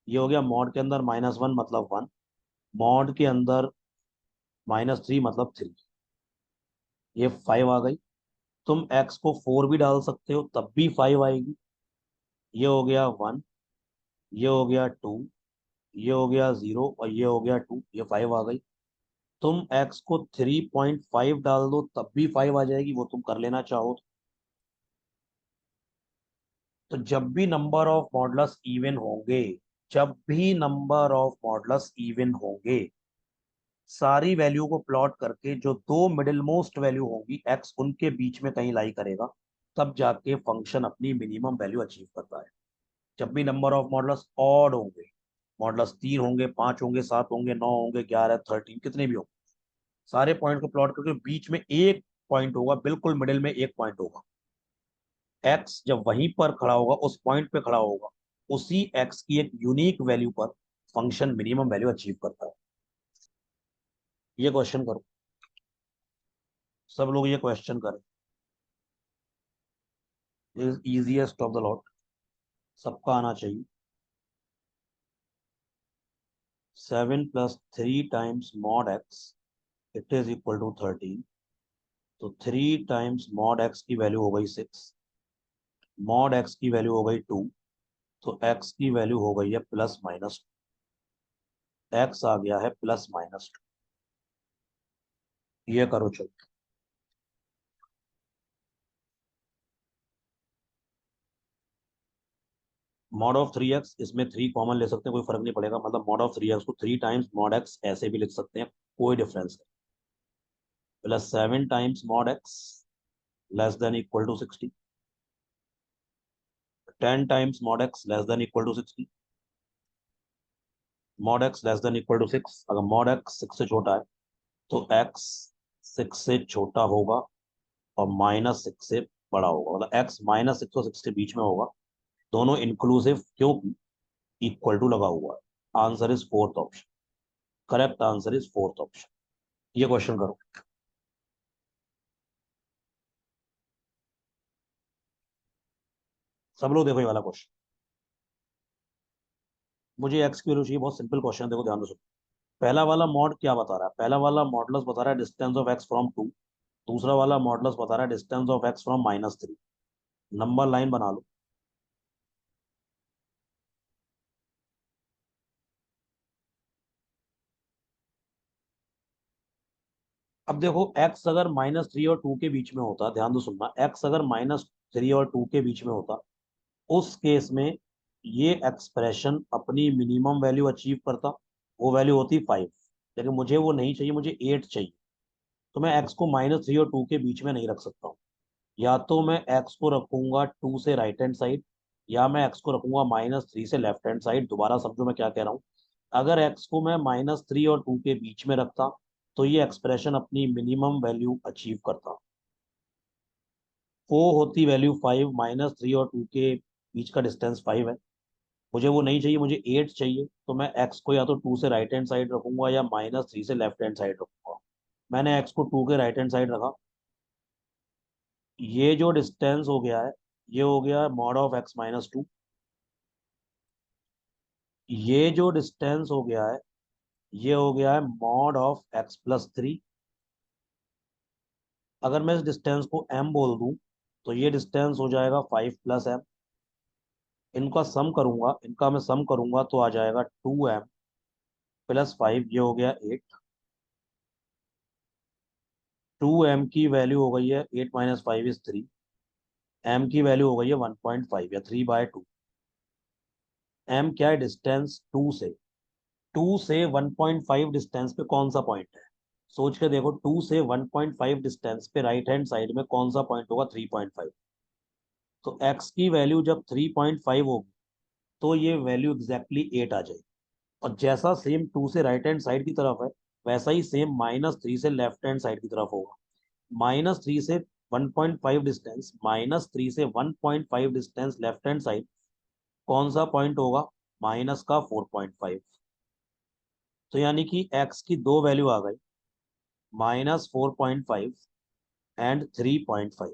ये हो गया मॉड के अंदर -1 मतलब 1, मॉड के अंदर -3 मतलब 3, ये 5 आ गई। तुम x को 4 भी डाल सकते हो, तब भी 5 आएगी। ये हो गया 1, ये हो गया 2, ये हो गया 0, और ये हो गया 2, ये 5 आ गई। तुम x को 3.5 डाल दो, तब भी 5 आ जाएगी, वो तुम कर लेना चाहो तो। जब भी नंबर ऑफ मॉडल्स इवन होंगे, जब भी नंबर ऑफ मॉडल्स इवन होंगे, सारी वैल्यू को प्लॉट करके जो दो मिडिल मोस्ट वैल्यू होंगी, एक्स उनके बीच में कहीं लाई करेगा, तब जाके फंक्शन अपनी मिनिमम वैल्यू अचीव करता है। जब भी नंबर ऑफ मॉडल्स ऑड होंगे, मॉडल्स 3 होंगे, 5 होंगे, 7 होंगे, 9 होंगे, 11, 13, कितने भी होंगे, सारे पॉइंट को प्लॉट करके बीच में एक पॉइंट होगा, बिल्कुल मिडिल में एक पॉइंट होगा। एक्स जब वहीं पर खड़ा होगा, उस पॉइंट पे खड़ा होगा, उसी एक्स की एक यूनिक वैल्यू पर फंक्शन मिनिमम वैल्यू अचीव करता है। ये क्वेश्चन करो, सब लोग ये क्वेश्चन करें। Is easiest of the lot, सबका आना चाहिए। 7 + 3 mod x, it is equal to 13। तो 3 मॉड एक्स की वैल्यू हो गई 6, मॉड एक्स की वैल्यू हो गई 2, तो एक्स की वैल्यू हो गई है +- एक्स आ गया है +-2। ये करो चलो। मॉड ऑफ 3x, इसमें 3 कॉमन ले सकते हैं, कोई फर्क नहीं पड़ेगा, मतलब मॉड ऑफ 3x को 3 टाइम्स मॉड x ऐसे भी लिख सकते हैं, कोई डिफरेंस नहीं। Plus 7 times mod x less than equal to 60। 10 times mod x less than equal to 60। Mod x less than equal to 6, अगर मॉड x 6 से छोटा है तो x 6 से छोटा होगा और -6 से बड़ा होगा, मतलब x -6 और 6 के बीच में होगा, दोनों इंक्लूसिव, क्योंकि इक्वल टू लगा हुआ है। Answer is fourth option. Correct answer is fourth option. ये क्वेश्चन करो। सब लोग देखो ये वाला क्वेश्चन। मुझे एक्स की वैल्यू चाहिए, बहुत सिंपल क्वेश्चन है, देखो ध्यान से सुनो। पहला वाला मॉड क्या बता रहा है? पहला वाला मॉडुलस बता रहा है डिस्टेंस ऑफ एक्स फ्रॉम 2। दूसरा वाला मॉडुलस बता रहा है distance of x from -3। Number line बना लो। अब देखो एक्स अगर -3 और 2 के बीच में होता, ध्यान दो सुनना, एक्स अगर -3 और 2 के बीच में होता, उस केस में ये एक्सप्रेशन अपनी मिनिमम वैल्यू अचीव करता। वो वैल्यू होती 5, लेकिन मुझे वो नहीं चाहिए, मुझे 8 चाहिए। तो मैं एक्स को -3 और 2 के बीच में नहीं रख सकता हूँ। या तो मैं एक्स को रखूंगा 2 से राइट हैंड साइड, या मैं एक्स को रखूंगा -3 से लेफ्ट हैंड साइड। दोबारा समझो मैं क्या कह रहा हूँ। अगर एक्स को मैं -3 और 2 के बीच में रखता, तो ये एक्सप्रेशन अपनी मिनिमम वैल्यू अचीव करता। वो होती वैल्यू 5, -3 और 2 के बीच का डिस्टेंस 5 है। मुझे वो नहीं चाहिए, मुझे 8 चाहिए, तो मैं एक्स को या तो 2 से राइट हैंड साइड रखूंगा या -3 से लेफ्ट हैंड साइड रखूंगा। मैंने एक्स को 2 के राइट हैंड साइड रखा। ये जो डिस्टेंस हो गया है, ये हो गया मॉड ऑफ x-2। ये जो डिस्टेंस हो गया है, ये हो गया है मॉड ऑफ x+3। अगर मैं इस डिस्टेंस को m बोल दूं, तो ये डिस्टेंस हो जाएगा 5 + m। इनका सम करूंगा, इनका मैं सम करूंगा तो आ जाएगा 2m + 5, ये हो गया 8। 2m की वैल्यू हो गई है 8 - 5 = 3। m की वैल्यू हो गई है 1.5 या 3/2। m क्या है? डिस्टेंस 2 से 1.5 डिस्टेंस पे कौन सा पॉइंट है? सोच के देखो, 2 से 1.5 डिस्टेंस पे राइट हैंड साइड में कौन सा पॉइंट होगा? 3.5। तो x की वैल्यू जब 3.5 होगी, तो ये वैल्यू एग्जैक्टली 8 आ जाएगी। और जैसा सेम 2 से राइट हैंड साइड की तरफ है, वैसा ही सेम -3 से लेफ्ट हैंड साइड की तरफ होगा। -3 से 1.5 डिस्टेंस, -3 से 1.5 डिस्टेंस लेफ्ट हैंड साइड, कौन सा पॉइंट होगा? माइनस का 4.5। तो यानी कि x की दो वैल्यू आ गई, -4.5 एंड 3.5।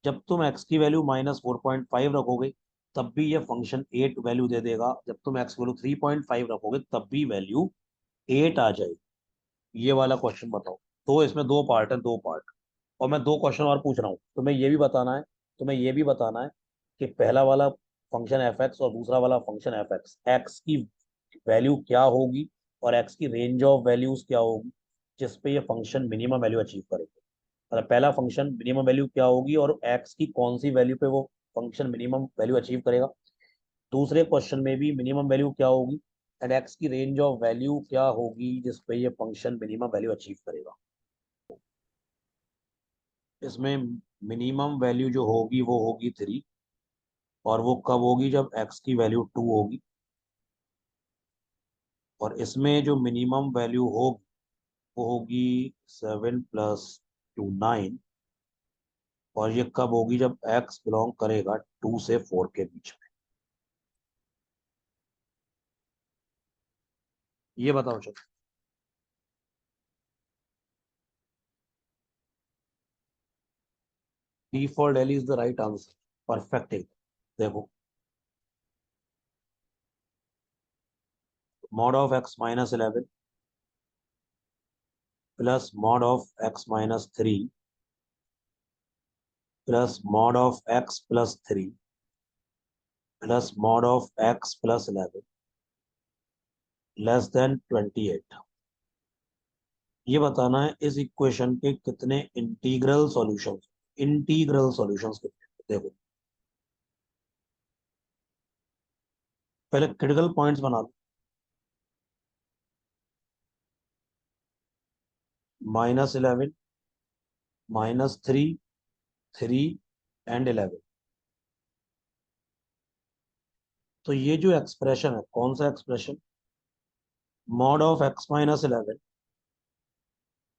जब तुम x की वैल्यू -4.5 रखोगे, तब भी ये फंक्शन 8 वैल्यू दे देगा। जब तुम x की वैल्यू 3.5 रखोगे, तब भी वैल्यू 8 आ जाएगी। ये वाला क्वेश्चन बताओ। तो इसमें दो पार्ट है, दो पार्ट। और मैं दो क्वेश्चन और पूछ रहा हूँ, तुम्हें ये भी बताना है, तुम्हें ये भी बताना है कि पहला वाला फंक्शन एफ एक्स और दूसरा वाला फंक्शन एफ एक्स, एक्स की वैल्यू क्या होगी और एक्स की रेंज ऑफ वैल्यूज क्या होगी, जिसपे ये फंक्शन मिनिमम वैल्यू अचीव करेगा। मतलब पहला फंक्शन मिनिमम वैल्यू क्या होगी और एक्स की कौन सी वैल्यू पे वो फंक्शन मिनिमम वैल्यू अचीव करेगा। दूसरे क्वेश्चन में भी मिनिमम वैल्यू क्या होगी एंड एक्स की रेंज ऑफ वैल्यू क्या होगी, जिसपे ये फंक्शन मिनिमम वैल्यू अचीव करेगा। इसमें मिनिमम वैल्यू जो होगी वो होगी 3। और वो कब होगी? जब एक्स की वैल्यू 2 होगी। और इसमें जो मिनिमम वैल्यू होगी वो होगी 7 + 2 9। और ये कब होगी? जब एक्स बिलोंग करेगा 2 से 4 के बीच में। ये बताओ चलो। D for daily is the right answer. Perfect है। देखो, mod of x-11 plus mod of x-3 plus mod of x+3 plus mod of x+11 less than 28। ये बताना है इस इक्वेशन के कितने इंटीग्रल सॉल्यूशंस कितने। देखो पहले क्रिटिकल पॉइंट्स बना दो। -11, -3, 3 एंड 11। तो ये जो एक्सप्रेशन है, कौन सा expression? Mod of x-11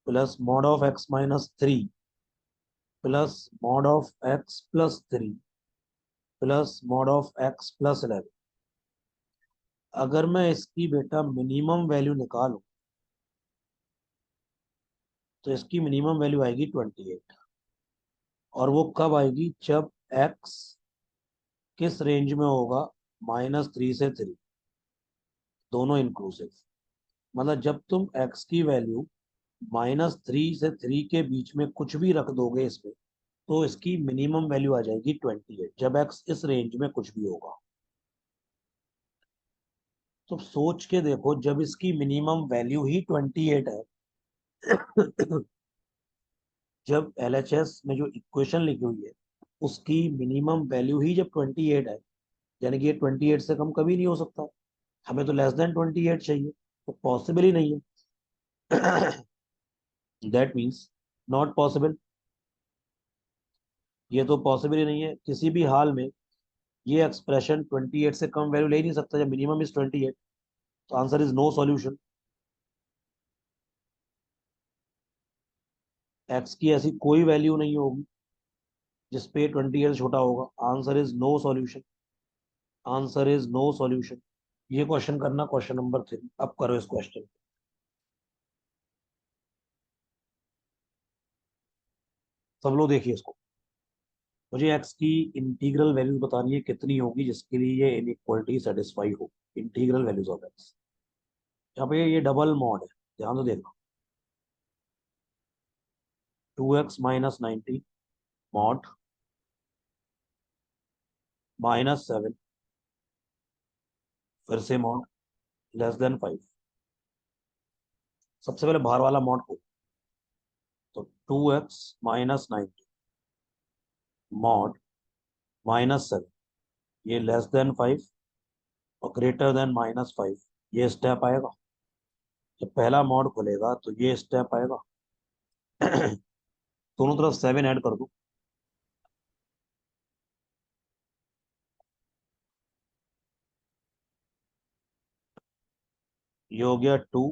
plus mod of x-3 plus mod of x+3 plus mod of x+11। अगर मैं इसकी बेटा मिनिमम वैल्यू निकालूं तो इसकी मिनिमम वैल्यू आएगी 28। और वो कब आएगी? जब x किस रेंज में होगा? -3 से 3, दोनों इंक्लूसिव। मतलब जब तुम x की वैल्यू -3 से 3 के बीच में कुछ भी रख दोगे इसमें, तो इसकी मिनिमम वैल्यू आ जाएगी 28, जब x इस रेंज में कुछ भी होगा। तो सोच के देखो, जब इसकी मिनिमम वैल्यू ही 28 है जब LHS में जो इक्वेशन लिखी हुई है उसकी मिनिमम वैल्यू ही जब 28 है, यानी कि ये 28 से कम कभी नहीं हो सकता। हमें तो लेस देन 28 चाहिए, तो पॉसिबल ही नहीं है। That means not possible. ये तो पॉसिबल ही नहीं है किसी भी हाल में। ये एक्सप्रेशन 28 से कम वैल्यू ले ही नहीं सकता जब मिनिमम इज 28। तो answer is no solution. X की ऐसी कोई वैल्यू नहीं होगी जिसपे 28 छोटा होगा। Answer is no solution. Answer is no solution. ये क्वेश्चन करना, क्वेश्चन नंबर 3। अब करो इस क्वेश्चन। सब लोग देखिए इसको। मुझे एक्स की इंटीग्रल वैल्यूज बतानी है कितनी होगी जिसके लिए ये इनइक्वालिटी सेटिस्फाई हो। Integral values of x. यहाँ पे ये डबल मॉड है, ध्यान से देखना। 2x-19 मॉड -7 फिर से मॉड <<5। सबसे पहले बाहर वाला मॉड को, तो 2x-19 मॉड -7, ये <<5 और <<5। ये स्टेप आएगा। जब पहला मॉड खुलेगा तो ये स्टेप आएगा। दोनों तरफ 7 ऐड कर दो। ये हो गया 2।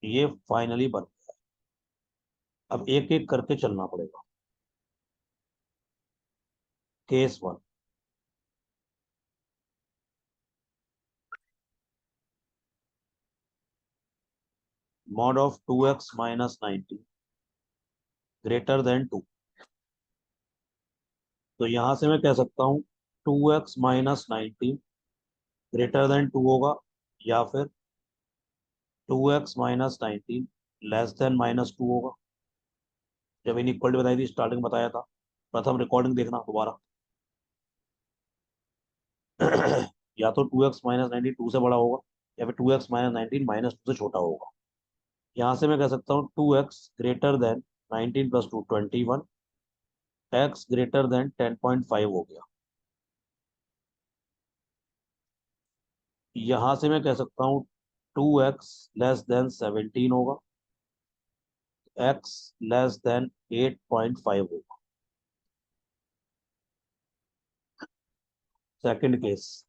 ये फाइनली बन गया। अब एक एक करके चलना पड़ेगा। Case 1, mod of 2x-19 > 2। तो यहां से मैं कह सकता हूं 2x-19 > 2 होगा, या फिर 2x-19 <<-2 होगा। जब इनइक्वालिटी बताई थी, स्टार्टिंग बताया था। प्रथम रिकॉर्डिंग देखना दोबारा। या तो 2x-19 2 से बड़ा होगा, या फिर 2x-19 -2 से छोटा होगा। यहाँ से मैं कह सकता हूँ 2x > 19 + 2 21, x > 10.5 हो गया। यहाँ से मैं कह सकता हूँ 2x <<17 होगा, x <8.5 होगा। सेकंड केस,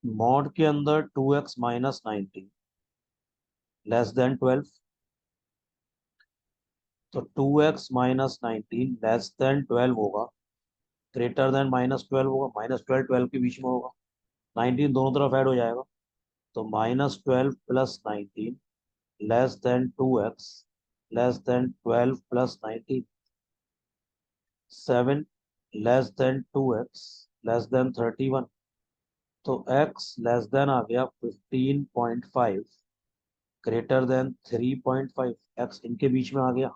मॉड के अंदर 2x-19 <<12। तो 2x-19 <<12 होगा, ग्रेटर देन -12 होगा। -12 12 के बीच में होगा। 19 दोनों तरफ ऐड हो जाएगा। तो -12 + 19 <<2x 12 + 19। 7 <<2x 31। तो x लेस देन आ गया 15.5 ग्रेटर देन 3.5, एक्स इनके बीच में आ गया।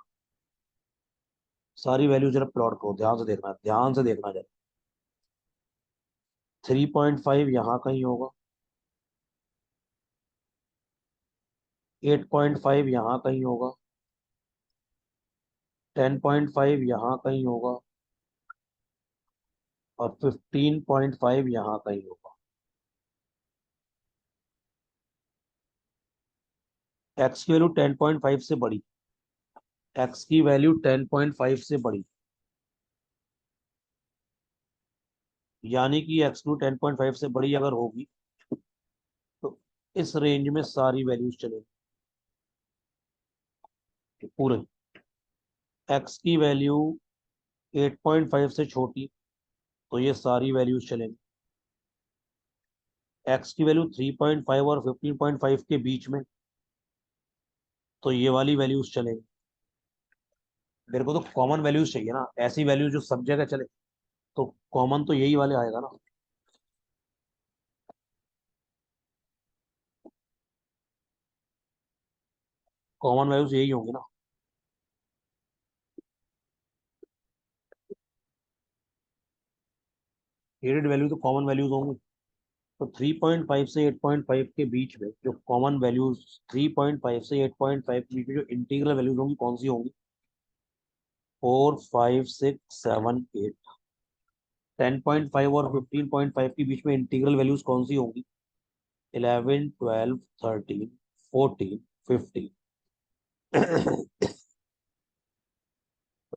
सारी वैल्यू जरा प्लॉट करो, ध्यान से देखना, ध्यान से देखना जरा। 3.5 यहाँ कहीं होगा, 8.5 यहाँ कहीं होगा, 10.5 यहाँ कहीं होगा, और 15.5 यहाँ कहीं होगा। एक्स की वैल्यू 10.5 से बड़ी, एक्स की वैल्यू 10.5 से बड़ी, यानी कि एक्स की 10.5 से बड़ी अगर होगी तो इस रेंज में सारी वैल्यूज चलेंगी पूरे। एक्स की वैल्यू 8.5 से छोटी तो ये सारी वैल्यूज चलेंगी। एक्स की वैल्यू 3.5 और 15.5 के बीच में तो ये वाली वैल्यूज चलेंगी। मेरे को तो कॉमन वैल्यूज चाहिए ना, ऐसी वैल्यूज जो सब जगह चले, तो कॉमन तो यही वाले आएगा ना। कॉमन वैल्यूज यही होंगी ना। एडेड वैल्यू तो कॉमन वैल्यूज होंगी। तो 3.5 से 8.5 के बीच में जो कॉमन वैल्यूज, 3.5 से 8.5 के बीच में जो इंटीग्रल वैल्यूज होंगी कौन सी होंगी? 4, 5, 6, 7, 8। 10.5 और 15.5 के बीच में इंटीग्रल वैल्यूज कौन सी होंगी? 11, 12, 13, 14, 15।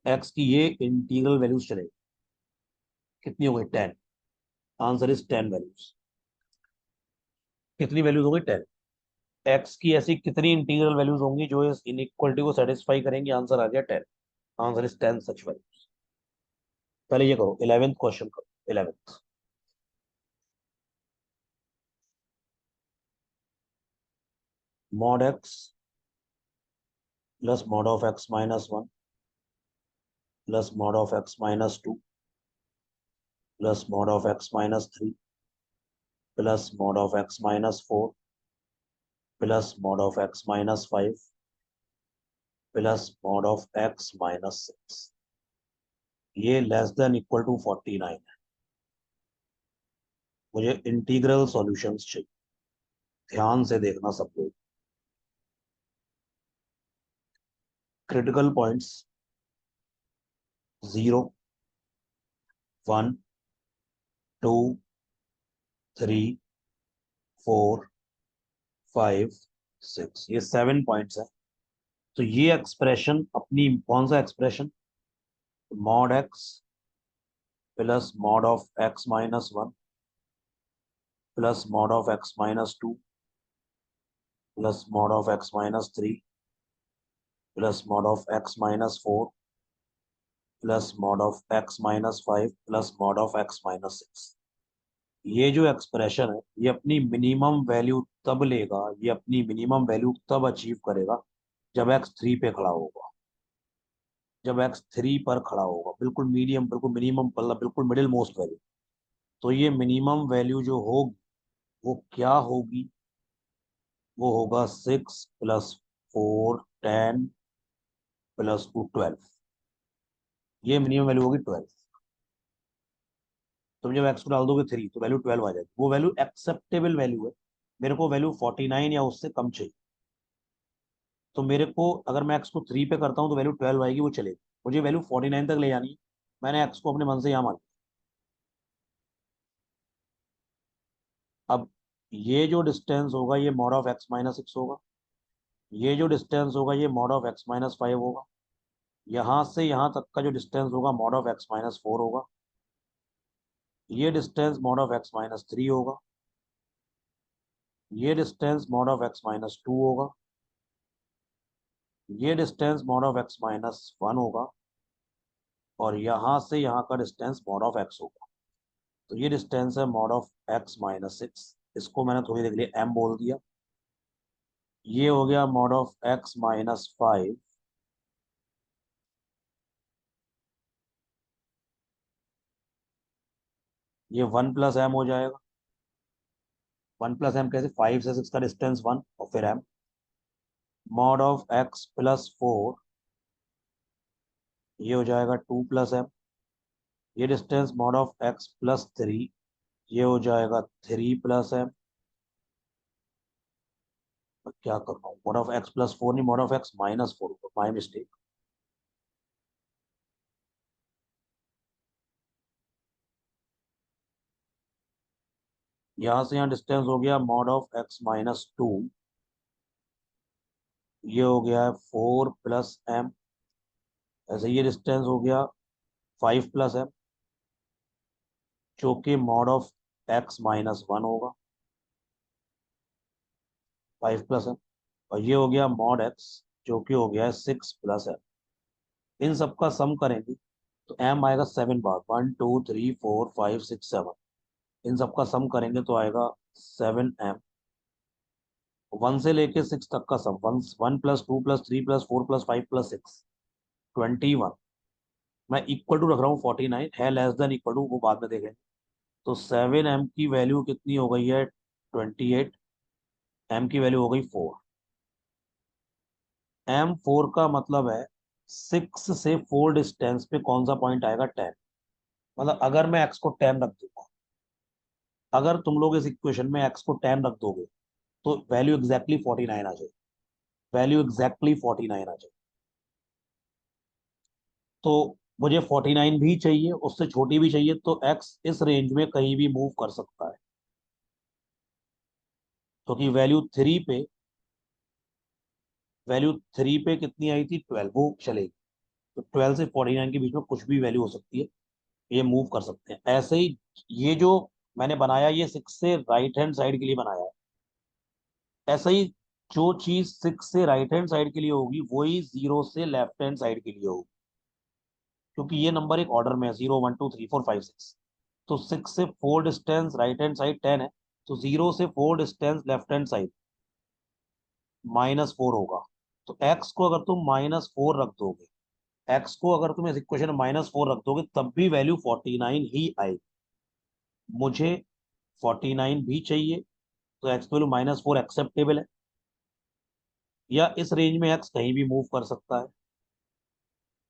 एक्स की ये इंटीग्रल वैल्यूज चलेगी, कितनी हो गई? 10। Answer is 10 values. कितनी वैल्यूज हो गई? 10। एक्स की ऐसी कितनी इंटीग्रल वैल्यूज होंगी जो इस इनइक्वालिटी को सेटिस्फाई करेंगी? आंसर आ गया 10। Answer is 10 such values. पहले ये करो, 11th क्वेश्चन करो, 11th। Mod x plus mod of x minus one plus mod of x minus two plus mod of x minus three plus mod of x minus four plus mod of x minus five plus mod of x minus six. ये less than equal to 49 है। मुझे integral solutions चाहिए, ध्यान से देखना सब लोग। Critical points 0, 1, 2, 3, 4, 5, 6, ये 7 पॉइंट्स है। तो ये एक्सप्रेशन अपनी, कौन सा expression? Mod x plus mod of x minus one plus mod of x minus two plus mod of x minus three plus mod of x minus four plus mod of x minus five plus mod of x minus six. ये जो expression है ये अपनी minimum value तब लेगा, ये अपनी minimum value तब अचीव करेगा जब एक्स 3 पे खड़ा होगा। जब एक्स 3 पर खड़ा होगा, बिल्कुल मीडियम, बिल्कुल मिनिमम, मतलब बिल्कुल मिडिल मोस्ट वैल्यू। तो ये मिनिमम वैल्यू जो होगी वो क्या होगी? वो होगा 6 + 4, 10 + 2, 12। ये मिनिमम वैल्यू होगी 12। तुम जब एक्स को डाल दोगे 3 तो वैल्यू 12 आ जाएगी। वो वैल्यू एक्सेप्टेबल वैल्यू है। मेरे को वैल्यू 49 या उससे कम चाहिए। तो मेरे को, अगर मैं एक्स को 3 पे करता हूँ तो वैल्यू 12 आएगी, वो चलेगी। मुझे वैल्यू 49 तक ले जानी है। मैंने एक्स को अपने मन से यहाँ मान लिया। अब ये जो डिस्टेंस होगा ये mod of x minus six होगा। ये जो डिस्टेंस होगा ये mod of x minus five होगा। यहाँ से यहाँ तक का जो डिस्टेंस होगा mod of x minus four होगा। ये distance mod of x minus three होगा। ये distance mod of x minus to होगा। ये distance mod of x minus one होगा। और यहाँ से यहाँ का डिस्टेंस मॉड ऑफ एक्स होगा। तो ये डिस्टेंस है mod of x minus six. इसको मैंने थोड़ी देर के लिए एम बोल दिया। ये हो गया mod of x minus five. ये 1 + m हो जाएगा। 1 + m कैसे? 5 से 6 का डिस्टेंस 1 और फिर m। Mod of x plus 4, ये हो जाएगा 2 + m। ये distance mod of x plus 3, ये हो जाएगा 3 + m। क्या कर रहा हूँ, मॉड ऑफ एक्स प्लस 4 नहीं, mod of x -4, my mistake. यहां से यहाँ डिस्टेंस हो गया मॉड ऑफ x-2, ये हो गया है 4 + m। ऐसे ये डिस्टेंस हो गया 5 + m, जो कि मॉड ऑफ x-1 होगा, 5 + m। और ये हो गया मॉड x, जो कि हो गया है 6 + m। इन सबका सम करेंगे तो m आएगा 7 बार, 1 2 3 4 5 6 7। इन सबका सम करेंगे तो आएगा 7m। 1 से लेके 6 तक का सम, 1 + 2 + 3 + 4 + 5 + 6, 21। मैं इक्वल टू रख रहा हूँ 49, है लेस देन इक्वल टू वो बाद में देखेंगे। तो 7m की वैल्यू कितनी हो गई है, 28। m की वैल्यू हो गई 4। m 4 का मतलब है 6 से 4 डिस्टेंस पे कौन सा पॉइंट आएगा, 10। मतलब अगर मैं x को 10 रख दूंगा, अगर तुम लोग इस इक्वेशन में x को 10 रख दोगे तो वैल्यू एग्जैक्टली 49 आ जाए, वैल्यू एग्जैक्टली 49 आ जाए। तो मुझे 49 भी चाहिए, उससे छोटी भी चाहिए, तो x इस रेंज में कहीं भी मूव कर सकता है, क्योंकि वैल्यू 3 पे कितनी आई थी, 12, वो चलेगी। तो 12 से 49 के बीच में कुछ भी वैल्यू हो सकती है, ये मूव कर सकते हैं। ऐसे ही ये जो मैंने बनाया, ये 6 से राइट हैंड साइड के लिए बनाया है। ऐसा ही जो चीज 6 से राइट हैंड साइड के लिए होगी, वही 0 से लेफ्ट हैंड साइड के लिए होगी, क्योंकि ये नंबर एक ऑर्डर में है, 0 1 2 3 4 5 6। तो 6 से 4 डिस्टेंस राइट हैंड साइड 10 है, तो 0 से 4 डिस्टेंस लेफ्ट हैंड साइड -4 होगा। तो x को अगर तुम -4 रख दोगे, x को अगर तुम इस इक्वेशन में -4 रख दोगे, तब भी वैल्यू 49 ही आएगी। मुझे 49 भी चाहिए, तो x की वैल्यू -4 एक्सेप्टेबल है, या इस रेंज में x कहीं भी मूव कर सकता है,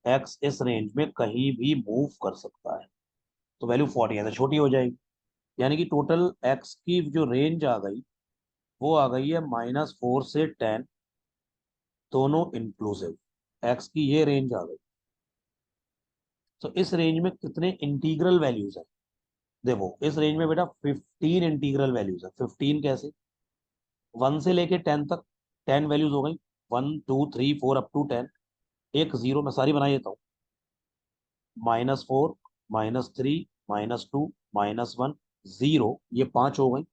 x इस रेंज में कहीं भी मूव कर सकता है। तो वैल्यू 40 है तो छोटी हो जाएगी, यानी कि टोटल x की जो रेंज आ गई, वो आ गई है -4 से 10, दोनों इंक्लूसिव। x की ये रेंज आ गई। तो इस रेंज में कितने इंटीग्रल वैल्यूज हैं, देखो इस रेंज में बेटा 15 इंटीग्रल वैल्यूज है। 15 कैसे, 1 से लेके 10 तक 10 वैल्यूज हो गई, 1 2 3 4 अप टू 10। एक जीरो मैं सारी बना देता हूँ, -4, -3, -2, -1, 0, ये 5 हो गई।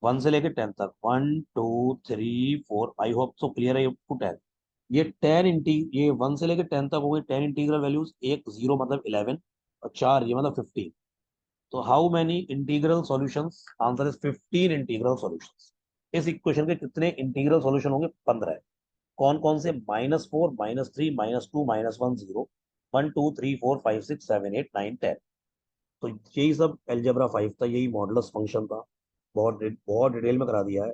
1 से लेके 10 तक, 1 2 3 4, आई होप सो क्लियर है, टू 10। ये 1 से लेके 10 तक हो गई 10 इंटीग्रल वैल्यूज। एक जीरो मतलब 11, और 4 ये मतलब 15। तो how many integral solutions, answer is 15 integral solutions. इस इक्वेशन के कितने इंटीग्रल सॉल्यूशन होंगे, 15 है। कौन कौन से, -4, -3, -2, -1, 0, 1 2 3 4 5 6 7 8 9 10। तो यही सब एलजेब्रा 5 था, यही मॉडुलस फंक्शन था। बहुत बहुत डिटेल में करा दिया है।